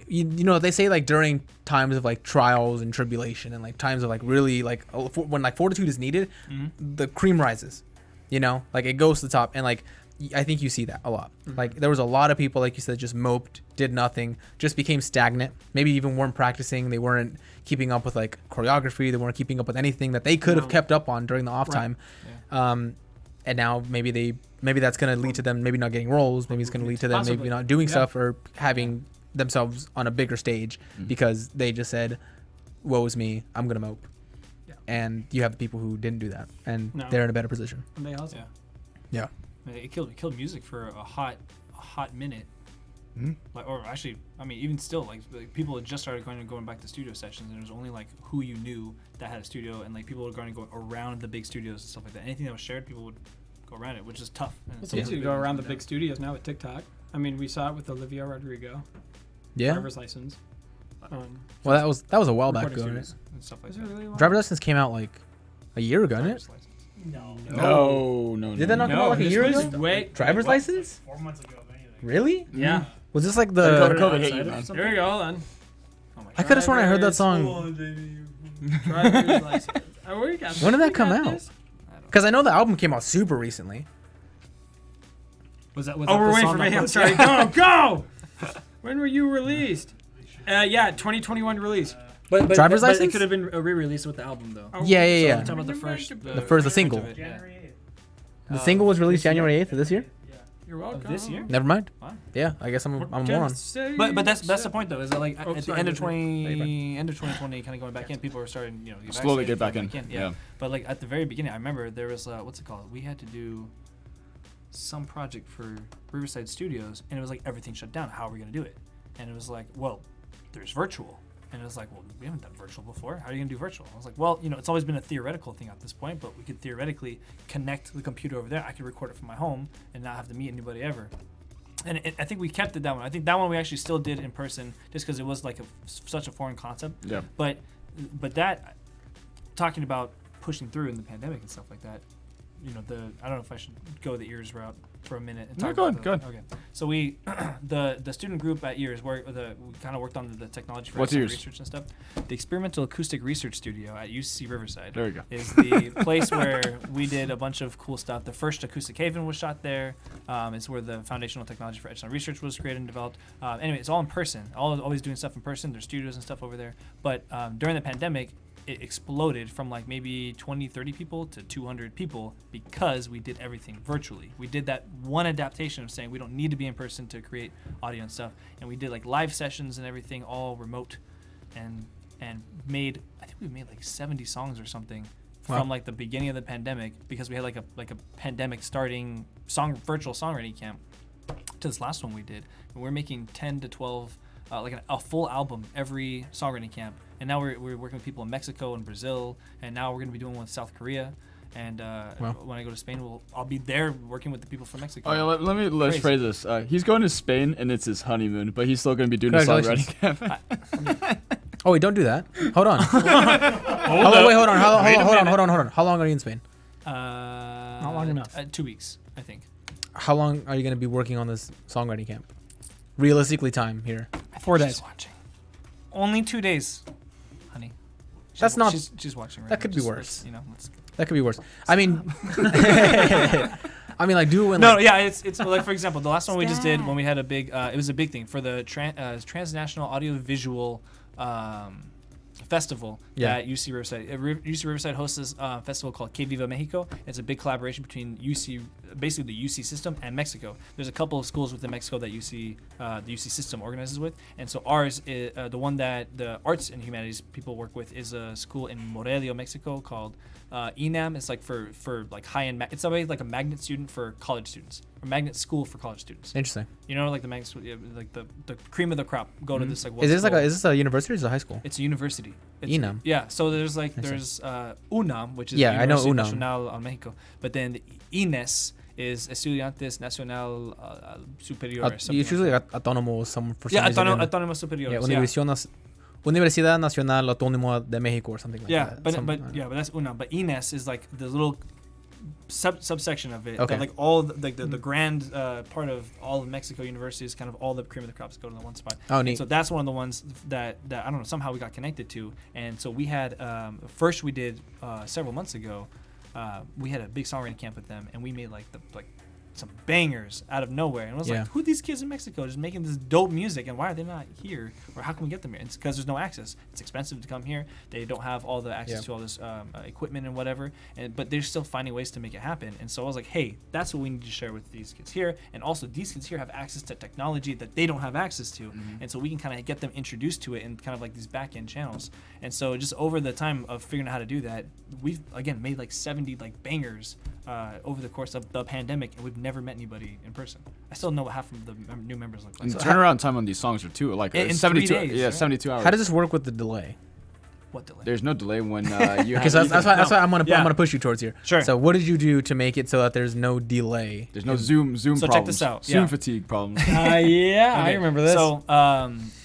you know they say like during times of like trials and tribulation and like times of like really like when like fortitude is needed, the cream rises. You know, like it goes to the top, and like I think you see that a lot. Like there was a lot of people, like you said, just moped, did nothing, just became stagnant. Maybe even weren't practicing. They weren't keeping up with like choreography. They weren't keeping up with anything that they could have kept up on during the off time. And now maybe that's going to lead to them maybe not getting roles. Maybe it's going to lead to them maybe not doing stuff or having themselves on a bigger stage because they just said, woe is me, I'm going to mope. And you have the people who didn't do that, and they're in a better position. And they also. Yeah. It killed music for a hot minute. Like, or actually, I mean, even still, like people had just started going back to studio sessions, and it was only like who you knew that had a studio, and like people were going to go around the big studios and stuff like that. Anything that was shared, people would go around it, which is tough. It's easy to go around the big studios now with TikTok. I mean, we saw it with Olivia Rodrigo. Yeah. Driver's license. Well, that was a while back ago, right? And stuff like that. Really Driver's license came out like a year ago, didn't it? No. Did that not come out like a year ago? Driver's license? 4 months ago, if anything. Really? Yeah. Was this like COVID hit you, man. Here we go, hold on. I could have sworn I heard that song. Driver's license. When did that come out? Because I know the album came out super recently. Was that? Oh, we're waiting for me. I'm sorry. Go! When were you released? 2021 release. But Driver's but license? it could have been a re-release with the album though. Yeah. Talking about The single. January The single was released January 8th of this year? You're welcome. This year? Never mind. Wow. Yeah, I guess I'm a moron. But that's the point though. Is that like Oh, at sorry, the end of David. end of 2020, kind of going back in, people were starting Slowly vaccinated, get back going in. Yeah. But like at the very beginning, I remember there was what's it called? We had to do some project for Riverside Studios, and it was like everything shut down. How are we gonna do it? And it was like, well, there's virtual. And it was like, well, we haven't done virtual before. How are you going to do virtual? I was like, well, it's always been a theoretical thing at this point, but we could theoretically connect the computer over there. I could record it from my home and not have to meet anybody ever. And I think we kept it that one. I think that one we actually still did in person just because it was like such a foreign concept. Yeah. But that, talking about pushing through in the pandemic and stuff like that, I don't know if I should go the ears route for a minute. And talk go about ahead. Okay. So we, the student group at Ears, we kind of worked on the technology for research and stuff. The Experimental Acoustic Research Studio at UC Riverside. There we go. Is the place where we did a bunch of cool stuff. The first acoustic haven was shot there. It's where the foundational technology for edge-on research was created and developed. Anyway, it's all in person. Always doing stuff in person. There's studios and stuff over there. But during the pandemic, it exploded from like maybe 20, 30 people to 200 people because we did everything virtually. We did that one adaptation of saying we don't need to be in person to create audio and stuff. And we did like live sessions and everything all remote and made, I think we made like 70 songs or something from like the beginning of the pandemic because we had like a pandemic starting virtual songwriting camp to this last one we did. And we're making 10 to 12, like a full album every songwriting camp. And now we're working with people in Mexico and Brazil, and now we're going to be doing one with South Korea. And when I go to Spain, I'll be there working with the people from Mexico. Oh yeah, let's phrase this. He's going to Spain and it's his honeymoon, but he's still going to be doing the songwriting camp. Oh wait, don't do that. Hold on. Hold on. How long are you in Spain? Not long enough. 2 weeks, I think. How long are you going to be working on this songwriting camp? Realistically, time here. 4 days. Watching. Only 2 days, honey. That's not. She's watching. Right that could now. be Just, worse. Let's That could be worse. I mean, like do when. No, yeah, it's like for example, the last one we just did when we had a big. It was a big thing for the Transnational Audiovisual Festival at UC Riverside. UC Riverside hosts this festival called Que Viva Mexico. It's a big collaboration between basically the UC system and Mexico. There's a couple of schools within Mexico that the UC system organizes with, and so ours is the one that the arts and humanities people work with is a school in Morelia, Mexico called ENAM. It's like for like high-end. It's like a magnet student for college students. a magnet school for college students. Interesting. You know, like the magnet school, like the cream of the crop. Go to this like. Is this a university or is it a high school? It's a university. It's, UNAM. Yeah. So there's UNAM, which is I know University UNAM. Nacional of Mexico, but then the INES is Estudiantes Nacional Superiores. It's usually autónomo for some reason. Autónomos Superiores. Yeah, Universidad Nacional Autónoma de Mexico or something like that. But that's UNAM. But INES is like the little subsection of it. Okay. That, like all the grand part of all of Mexico universities, kind of all the cream of the crops go to the one spot. Oh, neat. And so that's one of the ones that I don't know, somehow we got connected to. And so we had first we did several months ago. We had a big songwriting camp with them, and we made like some bangers out of nowhere. And I was like, who are these kids in Mexico just making this dope music, and why are they not here? Or how can we get them here? It's because there's no access. It's expensive to come here. They don't have all the access to all this equipment and whatever. But they're still finding ways to make it happen. And so I was like, hey, that's what we need to share with these kids here. And also these kids here have access to technology that they don't have access to. And so we can kind of get them introduced to it in kind of like these back end channels. And so just over the time of figuring out how to do that, we've again made like 70 like bangers over the course of the pandemic, and we've never met anybody in person. I still know what half of the new members look like. And turnaround time on these songs are too like in 72. 3 days, yeah, right? 72 hours. How does this work with the delay? What delay? There's no delay when you Because have. that's why I'm gonna push you towards here. Sure. So what did you do to make it so that there's no delay? There's no Zoom So problems. check this out. Zoom Yeah. fatigue problems. Yeah, I Okay, remember this. So,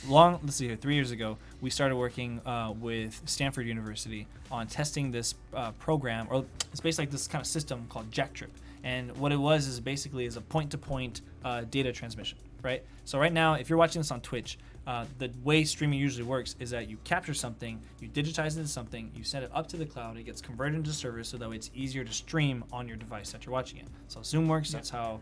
let's see here. 3 years ago, we started working with Stanford University on testing this program, or it's basically like this kind of system called Jacktrip. And what it was is basically is a point-to-point data transmission, right? So right now, if you're watching this on Twitch, the way streaming usually works is that you capture something, you digitize it into something, you send it up to the cloud, it gets converted into servers so that it's easier to stream on your device that you're watching it. So Zoom works. That's how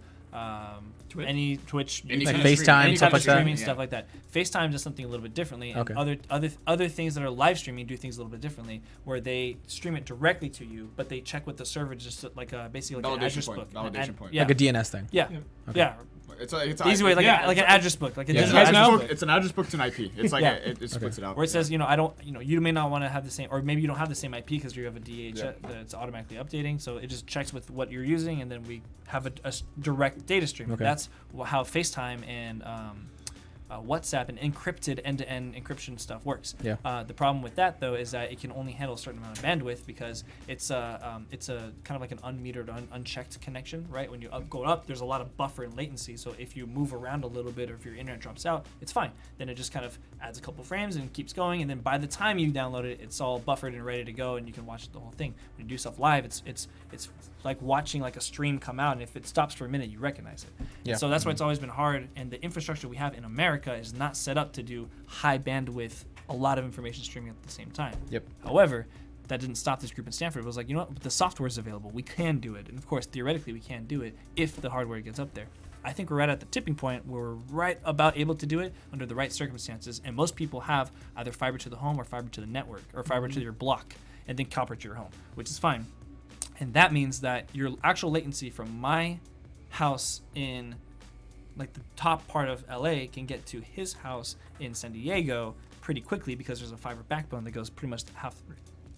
any Twitch, Any Like kind of FaceTime, stream- any stuff type of like that? streaming, Yeah. stuff like that. FaceTime does something a little bit differently, and Okay. other things that are live streaming do things a little bit differently, where they stream it directly to you, but they check with the server just like basically like an address book. Validation point. Yeah. Like a DNS thing. Yeah. Okay. Yeah. It's Easy way, like an address book, like a Yeah. digital It's an address address book. book. It's an address book to an IP. It's like Yeah. it splits it out. Where it says, I don't, you may not want to have the same, or maybe you don't have the same IP because you have a DH Yeah. that's automatically updating. So it just checks with what you're using, and then we have a direct data stream. Okay. That's how FaceTime and WhatsApp and encrypted end-to-end encryption stuff works. Yeah. The problem with that though is that it can only handle a certain amount of bandwidth because it's a kind of like an unmetered, unchecked connection, right? When you go up, there's a lot of buffer and latency. So if you move around a little bit or if your internet drops out, it's fine. Then it just kind of adds a couple frames and keeps going. And then by the time you download it, it's all buffered and ready to go, and you can watch the whole thing. When you do stuff live, it's like watching like a stream come out, and if it stops for a minute, you recognize it. Yeah. And so that's why it's always been hard. And the infrastructure we have in America is not set up to do high bandwidth, a lot of information streaming at the same time. Yep. However, that didn't stop this group in Stanford. It was like, the software is available. We can do it. And of course, theoretically, we can do it if the hardware gets up there. I think we're right at the tipping point where we're right about able to do it under the right circumstances. And most people have either fiber to the home or fiber to the network or fiber to your block and then copper to your home, which is fine. And that means that your actual latency from my house in like the top part of LA can get to his house in San Diego pretty quickly because there's a fiber backbone that goes pretty much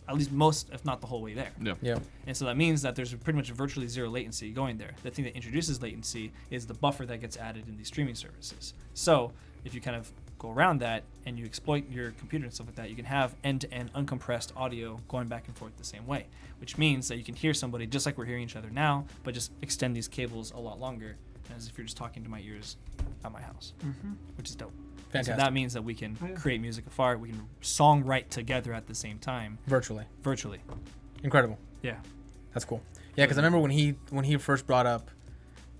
at least most, if not the whole way there. Yeah. Yeah. And so that means that there's pretty much virtually zero latency going there. The thing that introduces latency is the buffer that gets added in these streaming services. So if you kind of go around that and you exploit your computer and stuff like that, you can have end-to-end uncompressed audio going back and forth the same way, which means that you can hear somebody just like we're hearing each other now, but just extend these cables a lot longer, as if you're just talking to my ears at my house, which is dope. And so Fantastic. that means that we can create music afar, we can songwrite together at the same time, Virtually. Incredible. Yeah. That's cool. Yeah, because I remember when he first brought up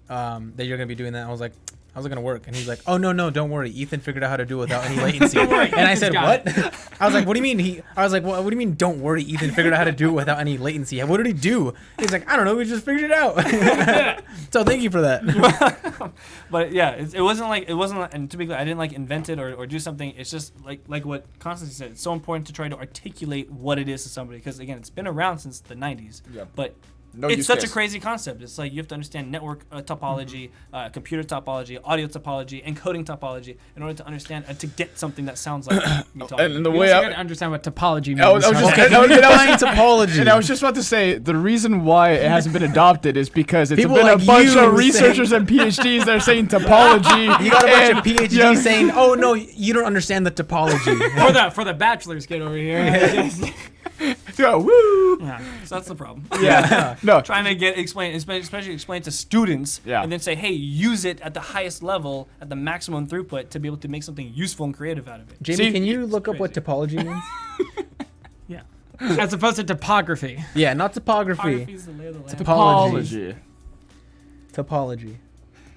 that you're gonna be doing that, I was like, how's it gonna work? And he's like, oh no, don't worry. Ethan figured out how to do it without any latency. And I said, what? I was like, what do you mean? I was like, what do you mean? Don't worry. Ethan figured out how to do it without any latency. What did he do? He's like, I don't know. We just figured it out. So thank you for that. But yeah, it wasn't like, and typically I didn't like invent it or do something. It's just like what Constantine said. It's so important to try to articulate what it is to somebody because again, it's been around since the 90s. Yeah. But No it's use such a case. crazy concept. It's like you have to understand network topology, computer topology, audio topology, encoding topology in order to understand to get something that sounds like me talking. And the You way also I, gotta understand what topology means. I was just Okay, and I was- define topology. and I was just about to say the reason why it hasn't been adopted is because it's People been like a bunch you of researchers and PhDs that are saying topology. You got a bunch and, of PhDs yeah, saying, "Oh no, you don't understand the topology." for the bachelor's kid over here. yeah, woo. Yeah. So that's the problem. Yeah, no. Trying to especially explain to students, Yeah. and then say, hey, use it at the highest level, at the maximum throughput to be able to make something useful and creative out of it. Jamie, See, can you look up what topology means? Yeah. As opposed to topography. Yeah, not topography. Topography is the lay of the land. Topology. Topology.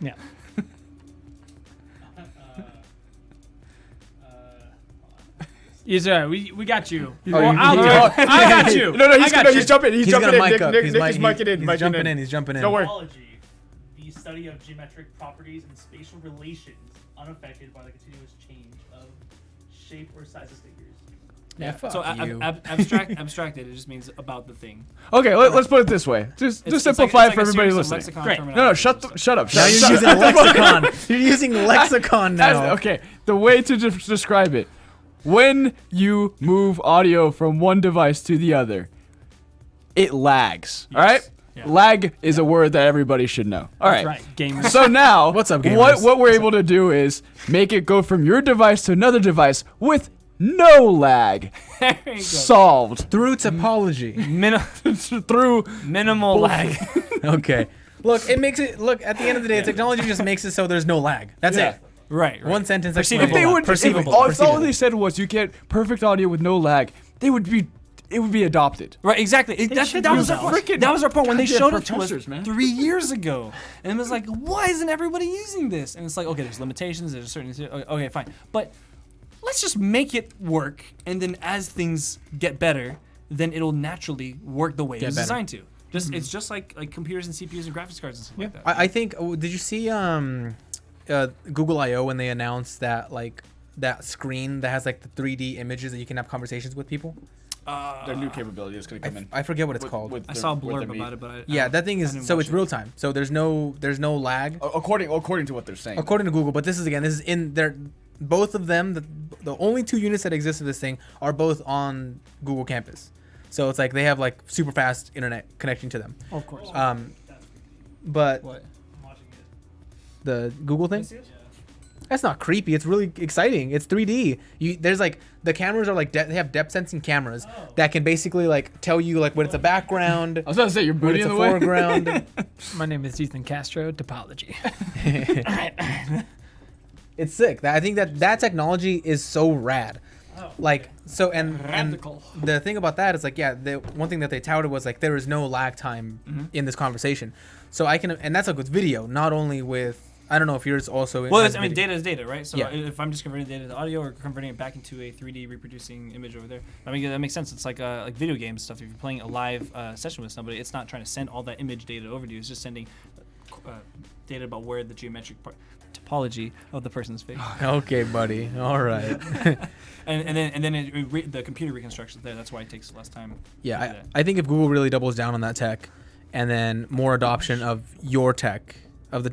Yeah. Yes, sir. We got you. Oh, Well, you- I'll do you- it. I got you. No, I got you. he's jumping. He's jumping gonna in. mic up. Nick He's is mic- micing in. he's Micing jumping in. He's jumping in. Don't worry. Topology, the study of geometric properties and spatial relations unaffected by the continuous change of shape or size of figures. Yeah, fuck So you. abstracted, it just means about the thing. Okay, let's put it this way. Just simplify it for everybody listening. Great. No, shut up. Now you're Shut using up. lexicon. You're using lexicon now. Okay, the way to describe it. When you move audio from one device to the other, it lags. All right? Yeah. Lag is a word that everybody should know. All right. That's right. Gamers. So now, What's up, gamers? what we're able to do is make it go from your device to another device with no lag. There you go. Solved Through topology. through. Minimal lag. Okay. Look, it makes it. Look, at the end of the day, technology just makes it so there's no lag. That's Yeah. it. Right. One sentence. Perceivable If they explanation. would, perceivable. if all perceivable. they said was you get perfect audio with no lag, it would be adopted. Right, exactly. should That was do our that. point. That was our point when they Goddamn showed it to us professors, man. 3 years ago, and it was like, why isn't everybody using this? And it's like, okay, there's limitations. There's certain. Okay, fine, but let's just make it work, and then as things get better, then it'll naturally work the way Get it's better. designed to. Just it's just like computers and CPUs and graphics cards and stuff like that. I think. Oh, did you see Google I/O when they announced that that screen that has like the 3D images that you can have conversations with people? Their new capability is going to come in. I forget what it's called. I saw a blurb about it, but Yeah, that thing is so it's real time. So there's no lag According to what they're saying. according to Google. But this is in their both of them. The only two units that exist in this thing are both on Google campus. So it's like they have like super fast internet connection to them. Of course. But what? I'm watching it. the Google thing. Yeah. That's not creepy. It's really exciting. It's 3D. There's like the cameras are like they have depth sensing cameras that can basically like tell you like when it's a background, I was about to say your when booty it's in a the way. foreground. My name is Ethan Castro, topology. It's sick. I think that technology is so rad. Like so and Radical. the thing about that is like the one thing that they touted was like there is no lag time in this conversation. So I can and that's like with video, not only with I don't know if yours also. Well, has I mean, video. data is data, right? So Yeah. if I'm just converting data to audio or converting it back into a 3D reproducing image over there, I mean that makes sense. It's like video game stuff. If you're playing a live session with somebody, it's not trying to send all that image data over to you. It's just sending data about where the geometric topology of the person's face. Okay, buddy. All right. and then the computer reconstructions there. That's why it takes less time. to do Yeah, that. I think if Google really doubles down on that tech, and then more adoption of your tech,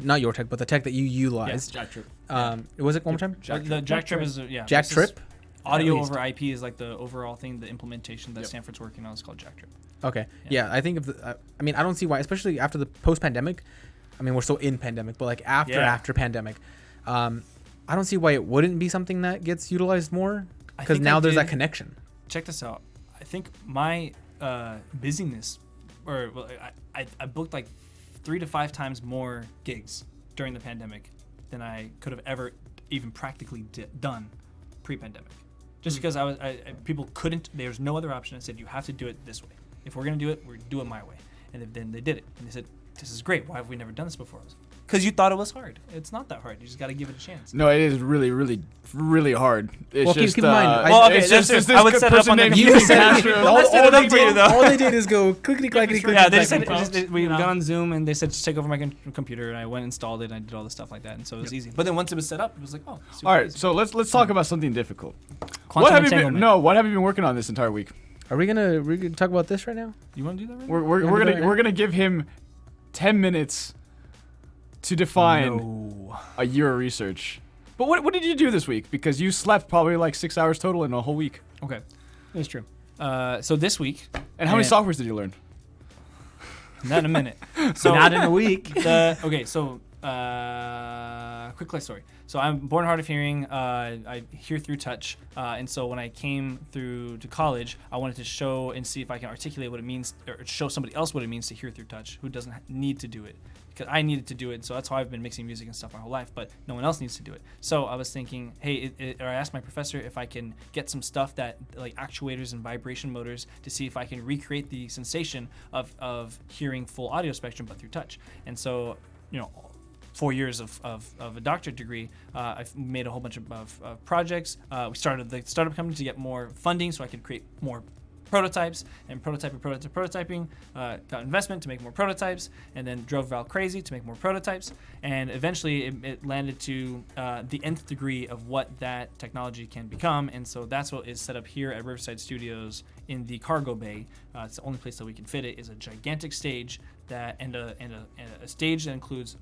not your tech, but the tech that you utilize. Jack Trip. Was it one more time? The Jack Trip is yeah. Jack this is- Trip? Audio At least. over IP is like the overall thing. The implementation that Stanford's working on is called Jack Trip. Okay. Yeah, I think I mean, I don't see why, especially after the post-pandemic. I mean, we're still in pandemic, but like after pandemic, I don't see why it wouldn't be something that gets utilized more because think now I there's that did- connection. Check this out. I think my busyness, or well, I booked like 3 to 5 times more gigs during the pandemic than I could have ever even practically done pre-pandemic. Just because people couldn't. There's no other option. I said you have to do it this way. If we're gonna do it, we're do it my way. And then they did it, and they said, "This is great. Why have we never done this before?" Because you thought it was hard. It's not that hard. You just got to give it a chance. No, it is really, really, really hard. It's Well, just, keep in mind, Well, okay, it's that's just it. I would set it up person on their named computer. Ethan Castro. Well, let's set it up for you, though. All they did is go clickety clackety clickety. Yeah, they clackety. said we got on Zoom and they said just take over my computer, and I went and installed it and I did all the stuff like that, and so it was easy. But then once it was set up, it was like, oh. Super All right, easy. so let's talk about something difficult. Quantum What have you been? entanglement. No, what have you been working on this entire week? Are we gonna talk about this right now? You want to do that? Right We're gonna give him 10 minutes to define a year of research. But what did you do this week? Because you slept probably like 6 hours total in a whole week. Okay. That's true. So this week. And how many softwares did you learn? Not in a minute. So Not in a week. Okay, so quick life story. So I'm born hard of hearing. I hear through touch, and so when I came through to college, I wanted to show and see if I can articulate what it means, or show somebody else what it means to hear through touch, who doesn't need to do it, because I needed to do it. So that's how I've been mixing music and stuff my whole life, but no one else needs to do it. So I was thinking, hey, or I asked my professor if I can get some stuff that like actuators and vibration motors to see if I can recreate the sensation of hearing full audio spectrum but through touch. And so, 4 years of a doctorate degree, I've made a whole bunch of projects. We started the startup company to get more funding so I could create more prototypes, and prototyping, got investment to make more prototypes, and then drove Val crazy to make more prototypes, and eventually it landed to the nth degree of what that technology can become, and so that's what is set up here at Riverside Studios in the cargo bay. It's the only place that we can fit it. Is a gigantic stage and a stage that includes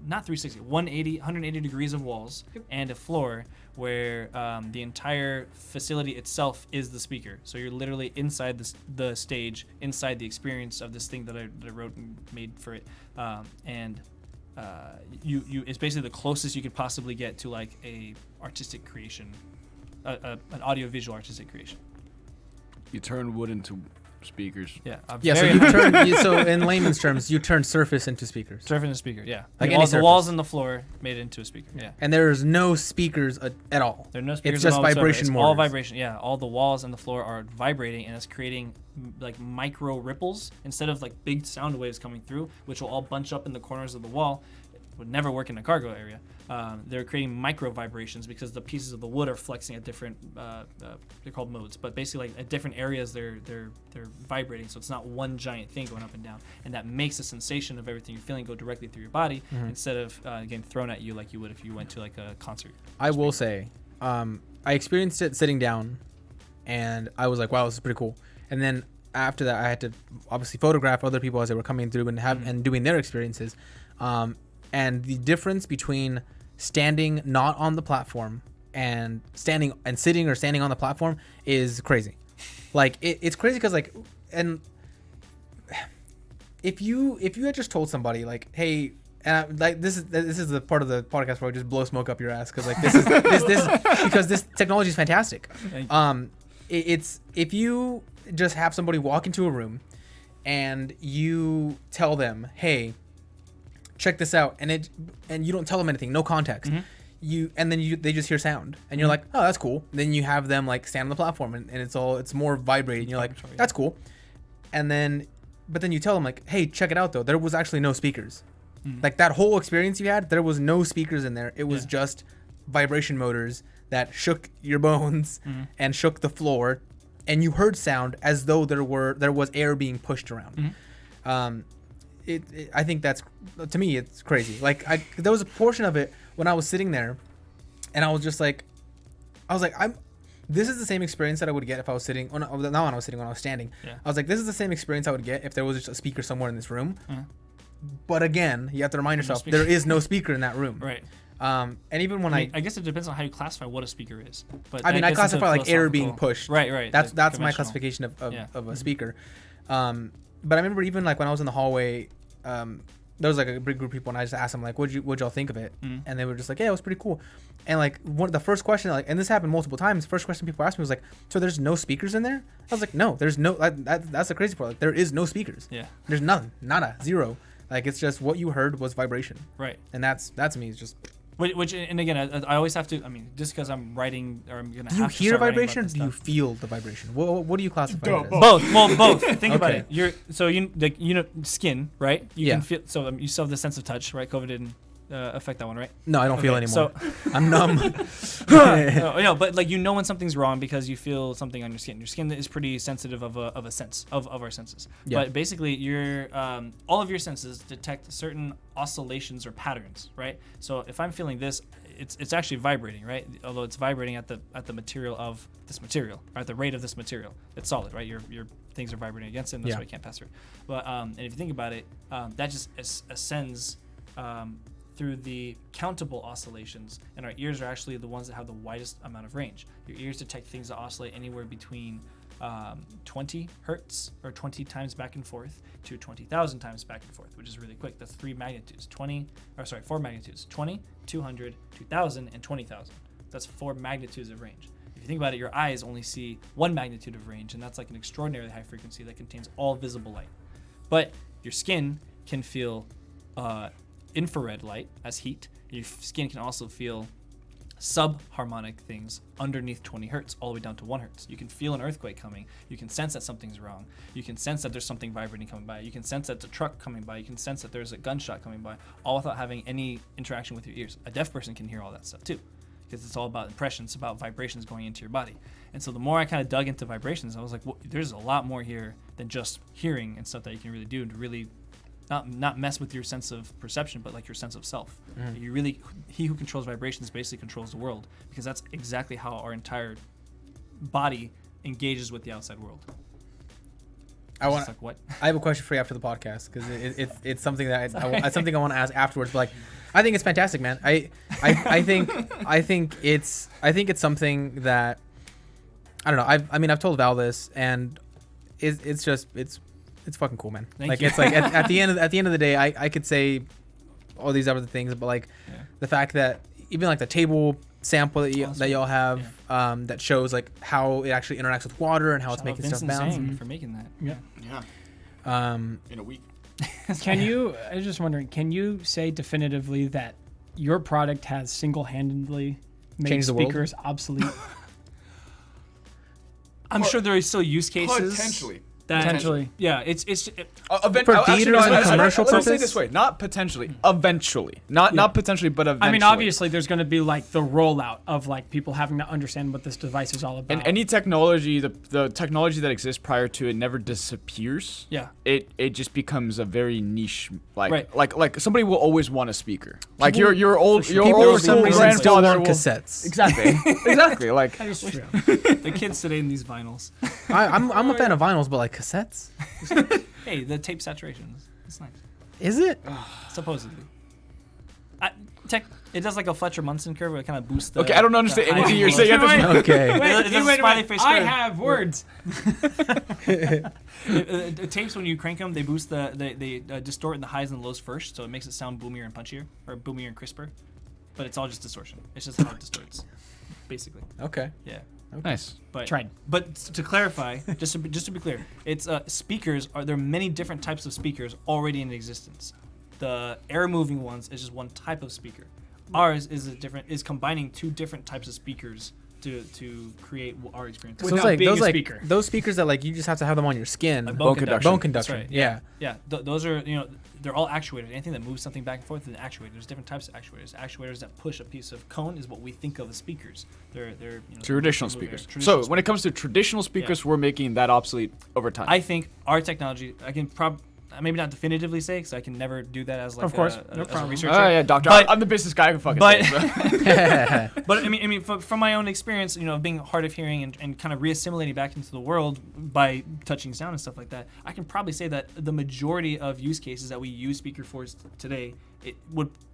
not 360, 180 degrees of walls, and a floor where the entire facility itself is the speaker. So you're literally inside the stage, inside the experience of this thing that I wrote and made for it. It's basically the closest you could possibly get to like a artistic creation, an audio-visual artistic creation. You turn wood into speakers. Yeah. So in layman's terms, you turn surface into speakers. Surface into speaker, yeah. Like the walls and the floor made it into a speaker, yeah. And there's no speakers at all. There are no speakers. It's just vibration It's motors. all vibration, yeah. All the walls and the floor are vibrating, and it's creating like micro ripples instead of like big sound waves coming through, which will all bunch up in the corners of the wall. It would never work in a cargo area. They're creating micro vibrations because the pieces of the wood are flexing at different. They're called modes, but basically like at different areas they're vibrating. So it's not one giant thing going up and down, and that makes the sensation of everything you're feeling go directly through your body instead of getting thrown at you like you would if you went to like a concert. I will say, I experienced it sitting down, and I was like, wow, this is pretty cool. And then after that, I had to obviously photograph other people as they were coming through and doing their experiences. And the difference between standing not on the platform and standing and sitting or standing on the platform is crazy. Like it's crazy because like, and if you had just told somebody like, hey, and this is the part of the podcast where I just blow smoke up your ass because like this because this technology is fantastic. It's if you just have somebody walk into a room and you tell them, hey, check this out, and you don't tell them anything, no context. They just hear sound, and you're like, oh, that's cool. Then you have them like stand on the platform, and it's more vibrating. You're like, that's cool. But then you tell them like, hey, check it out though. There was actually no speakers. Like that whole experience you had, there was no speakers in there. It was just vibration motors that shook your bones and shook the floor, and you heard sound as though there was air being pushed around. I think that's, to me, it's crazy. Like there was a portion of it when I was sitting there, and I was like, this is the same experience that I would get if I was sitting. When I was standing. Yeah. I was like, this is the same experience I would get if there was just a speaker somewhere in this room. But again, you have to remind yourself there is no speaker in that room. Right. And even when I guess it depends on how you classify what a speaker is. But I mean, I classify like air being pushed. Right. That's my classification of a speaker. But I remember even like when I was in the hallway, there was like a big group of people, and I just asked them like, what'd y'all think of it? And they were just like, yeah, it was pretty cool. And like the first question, like, and this happened multiple times. The first question people asked me was like, so there's no speakers in there? I was like, no, there's no. That's the crazy part. Like, there is no speakers. Yeah. There's none, nada, zero. Like it's just what you heard was vibration. Right. And that to me is just. Which and again, I always have to. I mean, just because I'm writing, or I'm gonna. Do you hear vibration? Or do you feel the vibration? What do you classify it as? Both. Well, both. Think about it. Skin, right? You can feel. So you still have the sense of touch, right? COVID didn't affect that one, right? No, I don't feel anymore. So I'm numb. no, but like when something's wrong because you feel something on your skin. Your skin is pretty sensitive of a sense of our senses. Yeah. But basically, your all of your senses detect certain oscillations or patterns, right? So if I'm feeling this, it's actually vibrating, right? Although it's vibrating at the material of this material, or at the rate of this material. It's solid, right? Your things are vibrating against it, and that's why it can't pass through. But and if you think about it, that just ascends through the countable oscillations, and our ears are actually the ones that have the widest amount of range. Your ears detect things that oscillate anywhere between 20 hertz, or 20 times back and forth, to 20,000 times back and forth, which is really quick. That's 4 magnitudes: 20, 200, 2,000, and 20,000. That's 4 magnitudes of range. If you think about it, your eyes only see 1 magnitude of range, and that's like an extraordinarily high frequency that contains all visible light. But your skin can feel infrared light as heat. Your skin can also feel subharmonic things underneath 20 hertz all the way down to 1 hertz. You can feel an earthquake coming. You can sense that something's wrong. You can sense that there's something vibrating coming by. You can sense that there's a truck coming by. You can sense that there's a gunshot coming by, all without having any interaction with your ears. A deaf person can hear all that stuff too, because it's all about impressions, it's about vibrations going into your body. And so the more I kind of dug into vibrations, I was like, well, there's a lot more here than just hearing and stuff that you can really do to really not mess with your sense of perception, but like your sense of self. You really, he who controls vibrations basically controls the world, because that's exactly how our entire body engages with the outside world. I have a question for you after the podcast, because it's something that it's something I want to ask afterwards. But like, I think it's fantastic, man. I think it's something that I don't know. I've told Val this, and it's fucking cool, man. Thank you. It's like at the end of the day, I could say all these other things, but like the fact that even like the table sample that y'all have that shows like how it actually interacts with water and how it's making stuff bounce. For making that. Yeah. In a week. I was just wondering, can you say definitively that your product has single-handedly made Changed the world? speakers obsolete? I'm sure there are still use cases. Potentially. Yeah, it's for theater and commercial purpose. Let's say purpose? it this way: not potentially, eventually. Not potentially, but eventually. I mean, obviously, there's going to be like the rollout of like people having to understand what this device is all about. And any technology, the technology that exists prior to it never disappears. Yeah. It just becomes a very niche, Right. like somebody will always want a speaker. Like your old People for some reason still grandfather want will- cassettes. Exactly. Exactly. Like That is true. the kids today in these vinyls. I'm a fan of vinyls, but like cassettes, Hey, the tape saturations. It's nice. is it? Supposedly. It does like a Fletcher Munson curve where it kind of boosts the... okay, I don't understand the anything high you're and saying low. at this Okay. It does a smiley face I curve. have words. The tapes, when you crank them, they boost they distort the highs and lows first, so it makes it sound boomier and punchier, or boomier and crisper. But it's all just distortion. It's just how it distorts, basically. Okay. Yeah. Nice. But Tried. But to clarify, just to be clear, it's speakers there are many different types of speakers already in existence. The air moving ones is just one type of speaker. Ours is combining 2 different types of speakers to create our experience. So it's Without like being those a like speaker. those speakers that like you just have to have them on your skin. Like bone conduction. Bone conduction. That's right. Yeah. Yeah. Those are, they're all actuators. Anything that moves something back and forth is an actuator. There's different types of actuators. Actuators that push a piece of cone is what we think of as speakers. They're Traditional they move air. speakers. Traditional So when it comes to traditional speakers, we're making that obsolete over time. I think our technology, I can maybe not definitively say, because I can never do that as like Of course, a, no as a problem. researcher. Oh yeah, doctor. But- I'm the business guy. I can fucking but- say it, so. But I mean, from my own experience, being hard of hearing and kind of reassimilating back into the world by touching sound and stuff like that, I can probably say that the majority of use cases that we use speaker for today,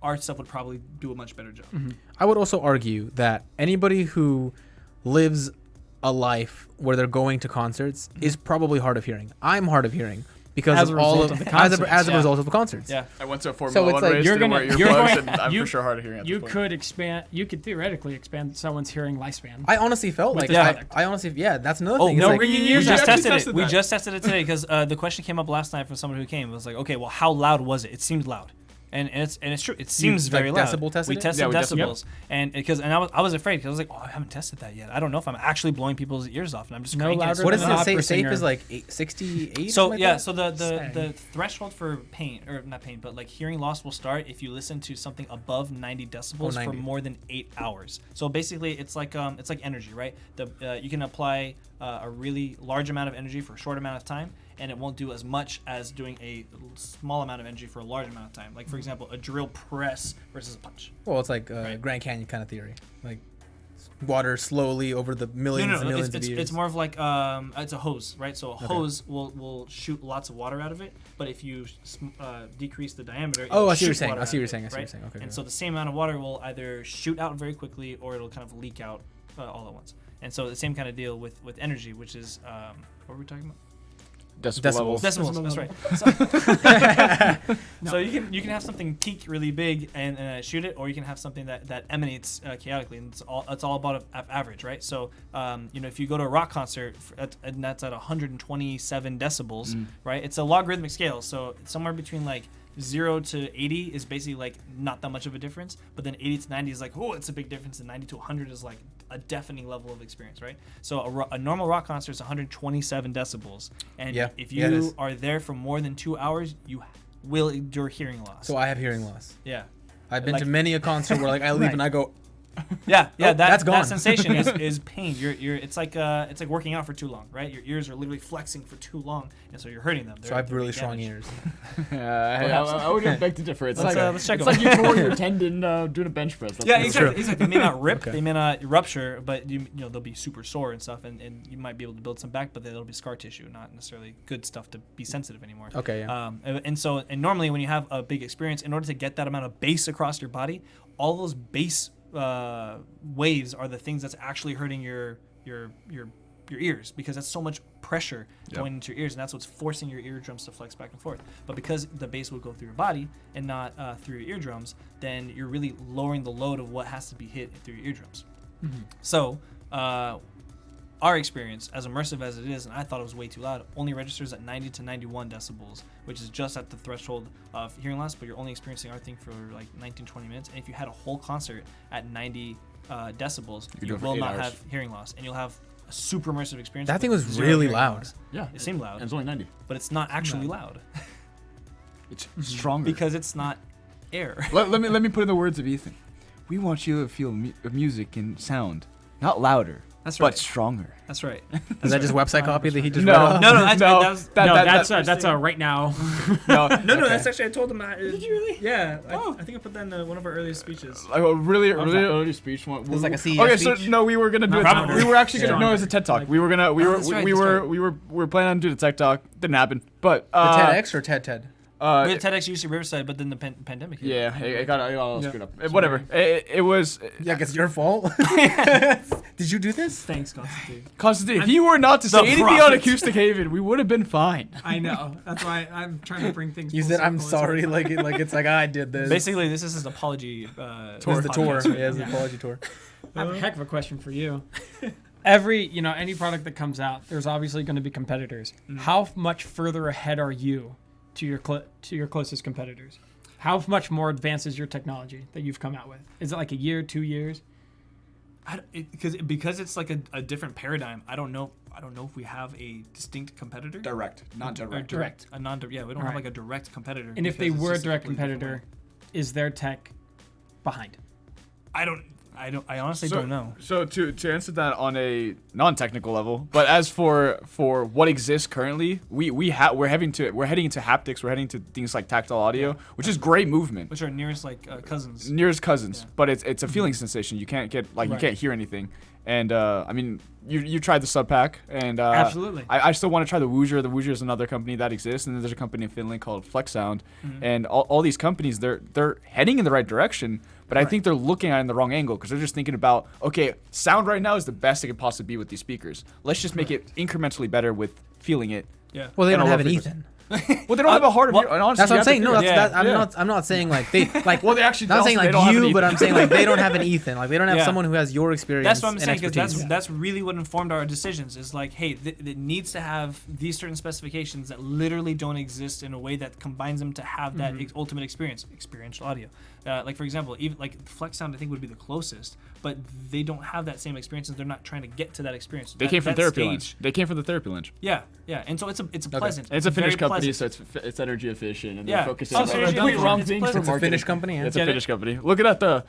our stuff would probably do a much better job. Mm-hmm. I would also argue that anybody who lives a life where they're going to concerts is probably hard of hearing. I'm hard of hearing because As a of all result of of the as a concerts, result of the concerts. Yeah. I went to a So Formula it's 1 like race. you're Didn't gonna- wear you're earplugs, going- and I'm you- for sure hard of hearing. At You this point. could theoretically expand someone's hearing lifespan. I honestly felt like this product. I honestly that's another Oh, thing. It's no like, ringing We ears. just actually tested it. tested We that. just tested it today because the question came up last night from someone who came. It was like, okay, well, how loud was it? It seemed loud. And it's true. It seems like very loud. decibel tested We it? tested Yeah, we tested decibels, and I was afraid because I was like, oh, I haven't tested that yet. I don't know if I'm actually blowing people's ears off, and I'm just No cranking it. louder What than does an it say? opera Safe singer. is like 68. So like yeah, that? so the threshold for pain, or not pain, but like hearing loss will start if you listen to something above 90 decibels for 90. more than 8 hours. So basically, it's like energy, right? You can apply a really large amount of energy for a short amount of time, and it won't do as much as doing a small amount of energy for a large amount of time. Like for example, a drill press versus a punch. Well, it's like Right. Grand Canyon kind of theory, like water slowly over the millions and millions of years. It's more of like it's a hose, right? So a hose will shoot lots of water out of it, but if you decrease the diameter, Oh, it'll I see what you're shoot saying. water I see what out you're of saying. it, I see what you're right? saying. Okay. And okay. so the same amount of water will either shoot out very quickly or it'll kind of leak out all at once. And so the same kind of deal with energy, which is what were we talking about? Decibel Decibels. Decibels. That's right. So you can have something peak really big and shoot it, or you can have something that emanates chaotically, and it's all about average, right? So if you go to a rock concert and that's at 127 decibels, right? It's a logarithmic scale, so somewhere between like 0 to 80 is basically like not that much of a difference, but then 80 to 90 is like, oh, it's a big difference, and 90 to 100 is like a deafening level of experience, right? So a normal rock concert is 127 decibels, and Yeah. if Yeah, it you is. are there for more than 2 hours, you will endure hearing loss. So I have hearing loss. yeah, I've been Like- to many a concert where like I leave Right. and I go, yeah, Oh, that's gone. that sensation is pain. It's like working out for too long, right? Your ears are literally flexing for too long, and so you're hurting them. so I have They're really being strong damaged. ears. I wouldn't beg to differ. It's Let's check it's them. like you tore your tendon doing a bench press. That's Yeah, what- exactly. They may not rip, Okay. they may not rupture, but you know they'll be super sore and stuff, and you might be able to build some back, but then it'll be scar tissue, not necessarily good stuff to be sensitive anymore. Okay, yeah. And normally when you have a big experience, in order to get that amount of bass across your body, all those bass waves are the things that's actually hurting your ears, because that's so much pressure going into your ears, and that's what's forcing your eardrums to flex back and forth. But because the bass will go through your body and not through your eardrums, then you're really lowering the load of what has to be hit through your eardrums. So our experience, as immersive as it is, and I thought it was way too loud, only registers at 90 to 91 decibels, which is just at the threshold of hearing loss, but you're only experiencing our thing for like 19, 20 minutes. And if you had a whole concert at 90 decibels, do you it for will 8 not hours. have hearing loss, and you'll have a super immersive experience. That with thing was zero really hearing loud. loss. Yeah, It seemed loud. And it's only 90. But it's not actually loud It's stronger. because it's not air. let me put in the words of Ethan. We want you to feel music and sound, not louder, That's but right. stronger. That's right. Is that just website copy that he just No. read off? No, that was That's a right now. No, no. That's actually I told him that. Did you really? Yeah. I think I put that in one of our earliest speeches. like a really early speech. It was like a CES Okay, speech? so no, we were gonna do Not it. We were actually gonna. Yeah. No, it was a TED talk. We were gonna. We were. that's right, We that's were. right. We were planning on doing a TED talk. Didn't happen. But The TEDx or TED? We had TEDx UC Riverside, but then the pandemic hit. Yeah, I got all Yeah. screwed up. Whatever. It was Yeah, I guess your fault. Did you do this? Thanks, Constantine. Constantine. If you were not to say The anything on prophet. Acoustic Haven, we would have been fine. I know. That's why I'm trying to bring things. You full said I'm circle. sorry, like it's like I did this. Basically, this is his apology This is the tour. podcast. Yeah, it's the apology tour. I have a heck of a question for you. Any product that comes out, there's obviously going to be competitors. How much further ahead are you to your closest competitors? How much more advanced is your technology that you've come out with? Is it like a year, 2 years? Because it's like a different paradigm. I don't know if we have a distinct competitor. Direct, not Or Direct. A non. Yeah, we don't have Alright. like a direct competitor. And if they because it's were a just direct completely competitor, different is their tech behind? way. I honestly don't know. So to answer that on a non-technical level, but as for what exists currently, we're heading into haptics. We're heading to things like tactile audio, which is great movement. Which are nearest cousins. Nearest cousins, Yeah. but it's a feeling sensation. You can't get you Right. can't hear anything. And I mean, you tried the sub pack, and Absolutely. I still want to try the Woozer. The Woozer is another company that exists, and then there's a company in Finland called Flex Sound, and all these companies they're heading in the right direction. But I think they're looking at it in the wrong angle because they're just thinking about, okay, sound right now is the best it could possibly be with these speakers. Let's just make it incrementally better with feeling it. Yeah. Well, they And don't a have low an frequency. Ethan. Well, they don't have a heart of well, your. And honestly, That's what you I'm saying. have No, to that's, figure- I'm not saying like they like. Well, they actually. Not saying also, they like don't have an you, but Ethan. I'm saying like they don't have an Ethan. Like they don't have Yeah. someone who has your experience. That's what I'm and saying, because expertise. that's really what informed our decisions. Is like, hey, it needs to have these certain specifications that literally don't exist in a way that combines them to have that ultimate experience, experiential audio. Like for example, even like Flex Sound, I think would be the closest, but they don't have that same experience, and they're not trying to get to that experience. They came from Therapy Lounge. They came from the Therapy Lounge. Yeah, and so it's a pleasant. It's a Finnish very company, pleasant. so it's energy efficient, and Yeah. they're focusing Oh, on so the energy complete efficient. wrong It's thing pleasant. for It's a marketing. Finnish company. Yeah. It's a Get Finnish company. Look at the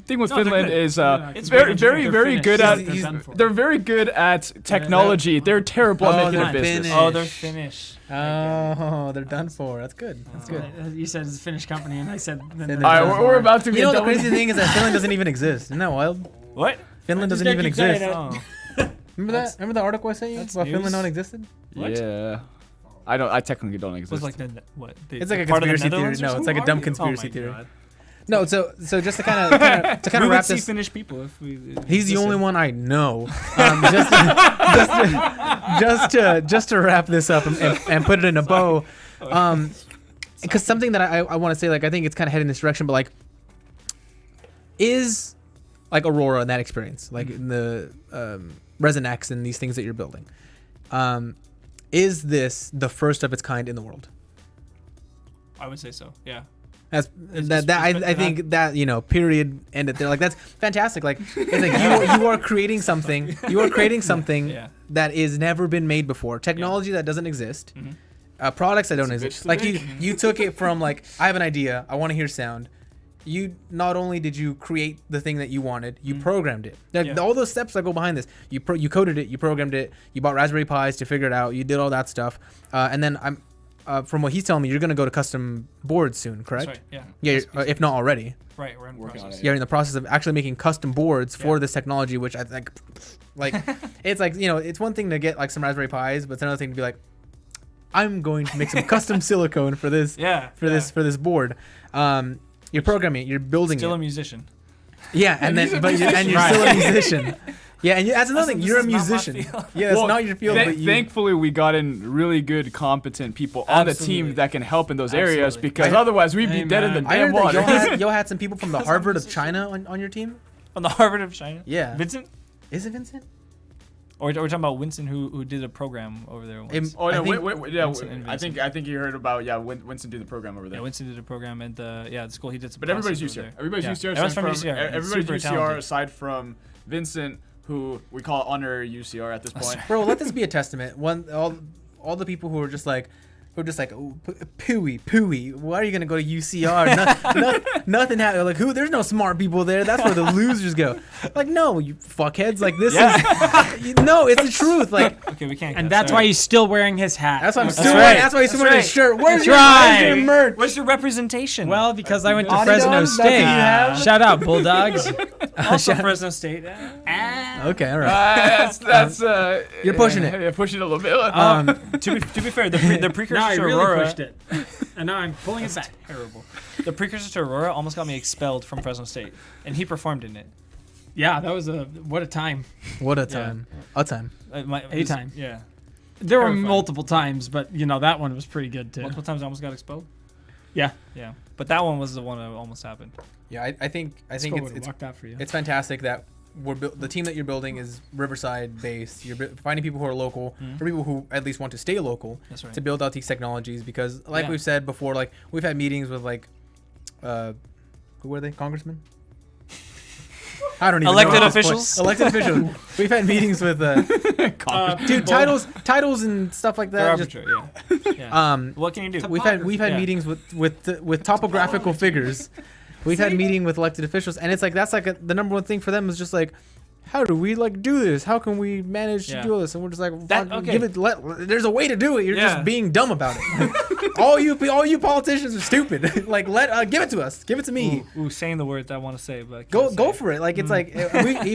thing with No, they're Finland good. is It's very, very very, Finnish. good They're at. done for. They're very good at technology. They're terrible at making they're a business. Finnish. Oh, they're Finnish. Oh, they're done for. That's good. That's good. You said it's a Finnish company, and I said. Then All they're All right, done we're for. about to You get know the done. crazy thing is that Finland doesn't even exist. Isn't that wild? What? Finland just doesn't gotta even keep saying exist. it. Oh. Remember that? Remember the article I sent you That's about news. Finland non-existed? What? Yeah, I technically don't exist. Was like the what? It's like a part of the conspiracy theory. Netherlands or No, it's something? like a Who dumb are you? conspiracy Oh my theory. God. No, so just to kind of We would wrap see this. Finnish people if we. He's the only existed. one I know. Just to wrap this up and put it in a bow. Because something that I want to say, like I think it's kind of heading this direction, but like, is like Aurora and that experience, like in the Resin X and these things that you're building, is this the first of its kind in the world? I would say so. Yeah. That's It's that. I think that period ended there. Like that's fantastic. Like it's like you are creating something. You are creating something Yeah. that is never been made before. Technology that doesn't exist. Products that don't exist. Like you took it from like I have an idea. I want to hear sound. You not only did you create the thing that you wanted, you programmed it. Yeah. All those steps that go behind this. You coded it. You programmed it. You bought Raspberry Pis to figure it out. You did all that stuff. And then I'm. From what he's telling me, you're going to go to custom boards soon, correct? That's right. Yeah. Yeah, Yes, if not already. Right. We're in Working on process. it. You're in the process of actually making custom boards for Yeah. this technology, which I think, like, it's like, it's one thing to get like some Raspberry Pis, but it's another thing to be like, I'm going to make some custom silicone for this, Yeah. for this board. You're programming it, you're building Still a it. musician. Yeah, and then, you're Right. still a musician. Yeah, and that's another thing. This You're a is not my musician. field. Yeah, that's Well, not your field, but you. Thankfully, we got in really good, competent people on the Absolutely. team that can help in those areas Absolutely. because otherwise we'd be dead in the Amen. I damn heard water. that y'all had some people from the Harvard of China on your team. On the Harvard of China. Yeah. Vincent? Is it Vincent? Or we're talking about Winston who did a program over there once. Oh no! I think- Wait, and I think you heard about Winston did the program over there. Yeah, Winston did a program at the school. He did some. But everybody's classes UCR. over there. Everybody's Yeah. UCR. Everyone's aside from from- UCR. Everybody's Super UCR talented. aside from Vincent, who we call honorary UCR at this point. Bro, let this be a testament. All the people who are just like, oh, pooey. Why are you gonna go to UCR? Nothing happened. Like there's no smart people there. That's where the losers go. Like no, you fuckheads. Like this is no, it's the truth. Like Okay, we can't. And cuss, that's all why right. he's still wearing his hat. that's why I'm That's still. right. That's why he's still wearing his That's shirt. Where's That's your, right. where's your merch? What's your representation? Well, because I went to Adidas? Fresno That's what you State. have? Shout out Bulldogs. also Fresno State. Okay, all right. That's You're pushing it. Yeah, pushing it a little bit. To be fair, the precursor No, I to really Aurora. pushed it, and now I'm pulling it back. Terrible. The precursor to Aurora almost got me expelled from Fresno State, and he performed in it. Yeah, that was what a time. What a time. A time. A time. Yeah. There were Terrifying. multiple times, but that one was pretty good too. Multiple times I almost got expelled. Yeah, Yeah. But that one was the one that almost happened. Yeah, I think School it's would've walked out for you. it's fantastic that the team that you're building is Riverside based. You're finding people who are local, or people who at least want to stay local, That's right. to build out these technologies. Because, like Yeah. we've said before, like we've had meetings with who were they? Congressmen? I don't even Elected know at this officials? point. Elected officials. We've had meetings with dude titles and stuff like They're that. Just, arbitrary. Yeah. What can you do? we've had Yeah. meetings with topographical figures. We've had meeting with elected officials, and it's like that's like the number one thing for them is just like, how do we like do this? How can we manage Yeah. to do this? And we're just like, That- fuck, okay. give it. There's a way to do it. You're Yeah. just being dumb about it. all you politicians are stupid. Like give it to us. Give it to me. Ooh, saying the words I want to say, but I Go can't say go it. for it. Like it's like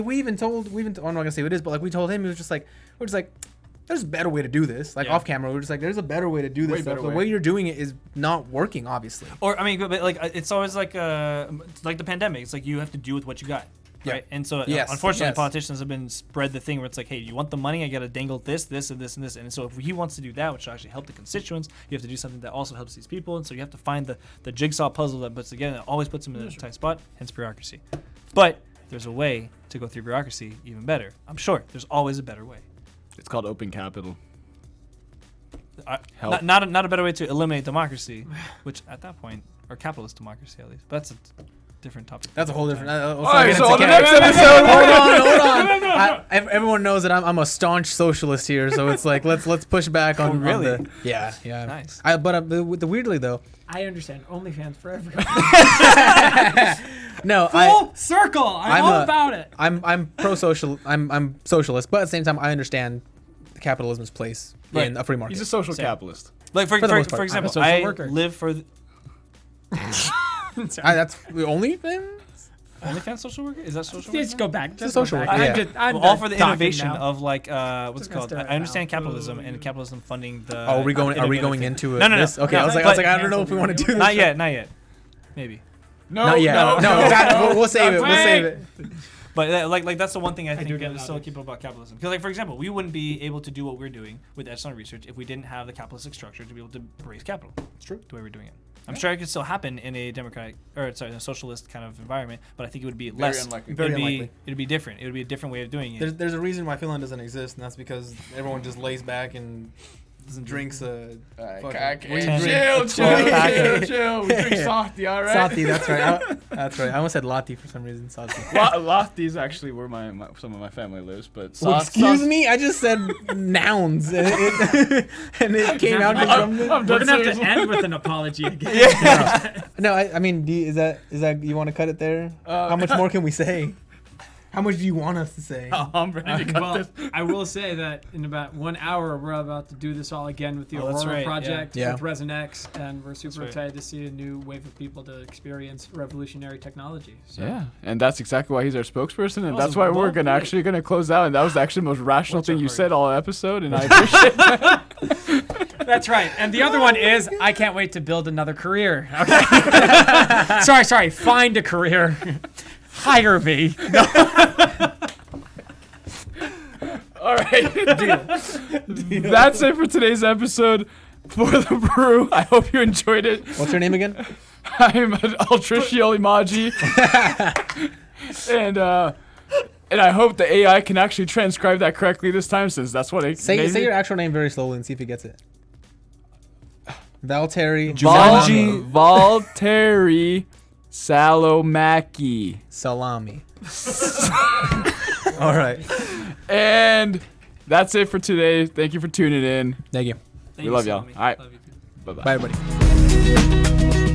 we even told I'm not gonna say what it is, but like we told him, he was just like we're just like. There's a better way to do this. Like Yeah. off camera, we're just like, there's a better way to do this Way stuff. better The way. way you're doing it is not working, obviously. Or I mean, but like it's always like the pandemic. It's like you have to do with what you got. right? And so, Yes, unfortunately, yes. politicians have been spread the thing where it's like, hey, you want the money? I got to dangle this, this, and this, and this. And so, if he wants to do that, which will actually help the constituents, you have to do something that also helps these people. And so, you have to find the jigsaw puzzle that puts together, that always puts them in a tight spot, hence bureaucracy. But there's a way to go through bureaucracy even better. I'm sure there's always a better way. It's called open capital. Not a better way to eliminate democracy, which at that point, or capitalist democracy at least. But that's a different topic. That's a whole different. All right, so on the next episode, hold on. Everyone knows that I'm a staunch socialist here, so it's like let's push back on. really? On yeah. Nice. But the weirdly though. I understand. OnlyFans for everyone. No, Full circle. I'm all a- about it. I'm pro-social. I'm socialist, but at the same time, I understand capitalism's place in a free market. he's a social Same. capitalist. Like For the most part. for example, I'm a social I worker. live for That's the only thing. OnlyFans social worker. Is that social? Just go back. Just social go back. worker, I'm yeah. just- I'm Well, all for done the talking innovation now. of like what's it called? Semester I understand now. capitalism and capitalism funding the. Are we going innovative thing. into No, no, no. this? Okay, No, I was like, but- I don't know if we want to do this. Not yet. Maybe. No, Not yet. No, that, we'll save it. We'll save it. But like that's the one thing I think do that get is so that. keep about capitalism. Because like for example, we wouldn't be able to do what we're doing with Epsilon Research if we didn't have the capitalistic structure to be able to raise capital. It's true. The way we're doing it. I'm sure it could still happen in a democratic or sorry, a socialist kind of environment, but I think it would be less. unlikely. Very it'd unlikely. It'd be different. It would be a different way of doing it. There's a reason why Finland doesn't exist, and that's because everyone just lays back and drinks Chill. Chill. We drink softy, all right? Sati, that's right. That's right. I almost said Lati for some reason. Sati. Lofty is actually where some of my family lives, but Excuse me, I just said nouns, and it came out as something. I'm We're done gonna have saying to end with an apology again. No, I mean, is that you want to cut it there? How much more can we say? How much do you want us to say? I'm ready to cut Well, this. I will say that in about 1 hour, we're about to do this all again with the Oh, that's Aurora right, project yeah. with Resin X, and we're super right. excited to see a new wave of people to experience revolutionary technology. So. Yeah, and that's exactly why he's our spokesperson, and Oh, that's so why well we're played. actually gonna close out. And that was actually the most rational What's thing our you target? said all episode, and I appreciate that. That's right. And the other one is, I can't wait to build another career. Okay. sorry. Find a career. Hire me. All right, that's it for today's episode for the Brew. I hope you enjoyed it. What's your name again? I'm Altricial Imaji, and I hope the AI can actually transcribe that correctly this time, since that's what it Say your actual name very slowly and see if he gets it. Valtteri Valtteri Salomaki. Salami. All right. And that's it for today. Thank you for tuning in. Thank you. We love y'all. All right. Love you too. Bye-bye. Bye, everybody.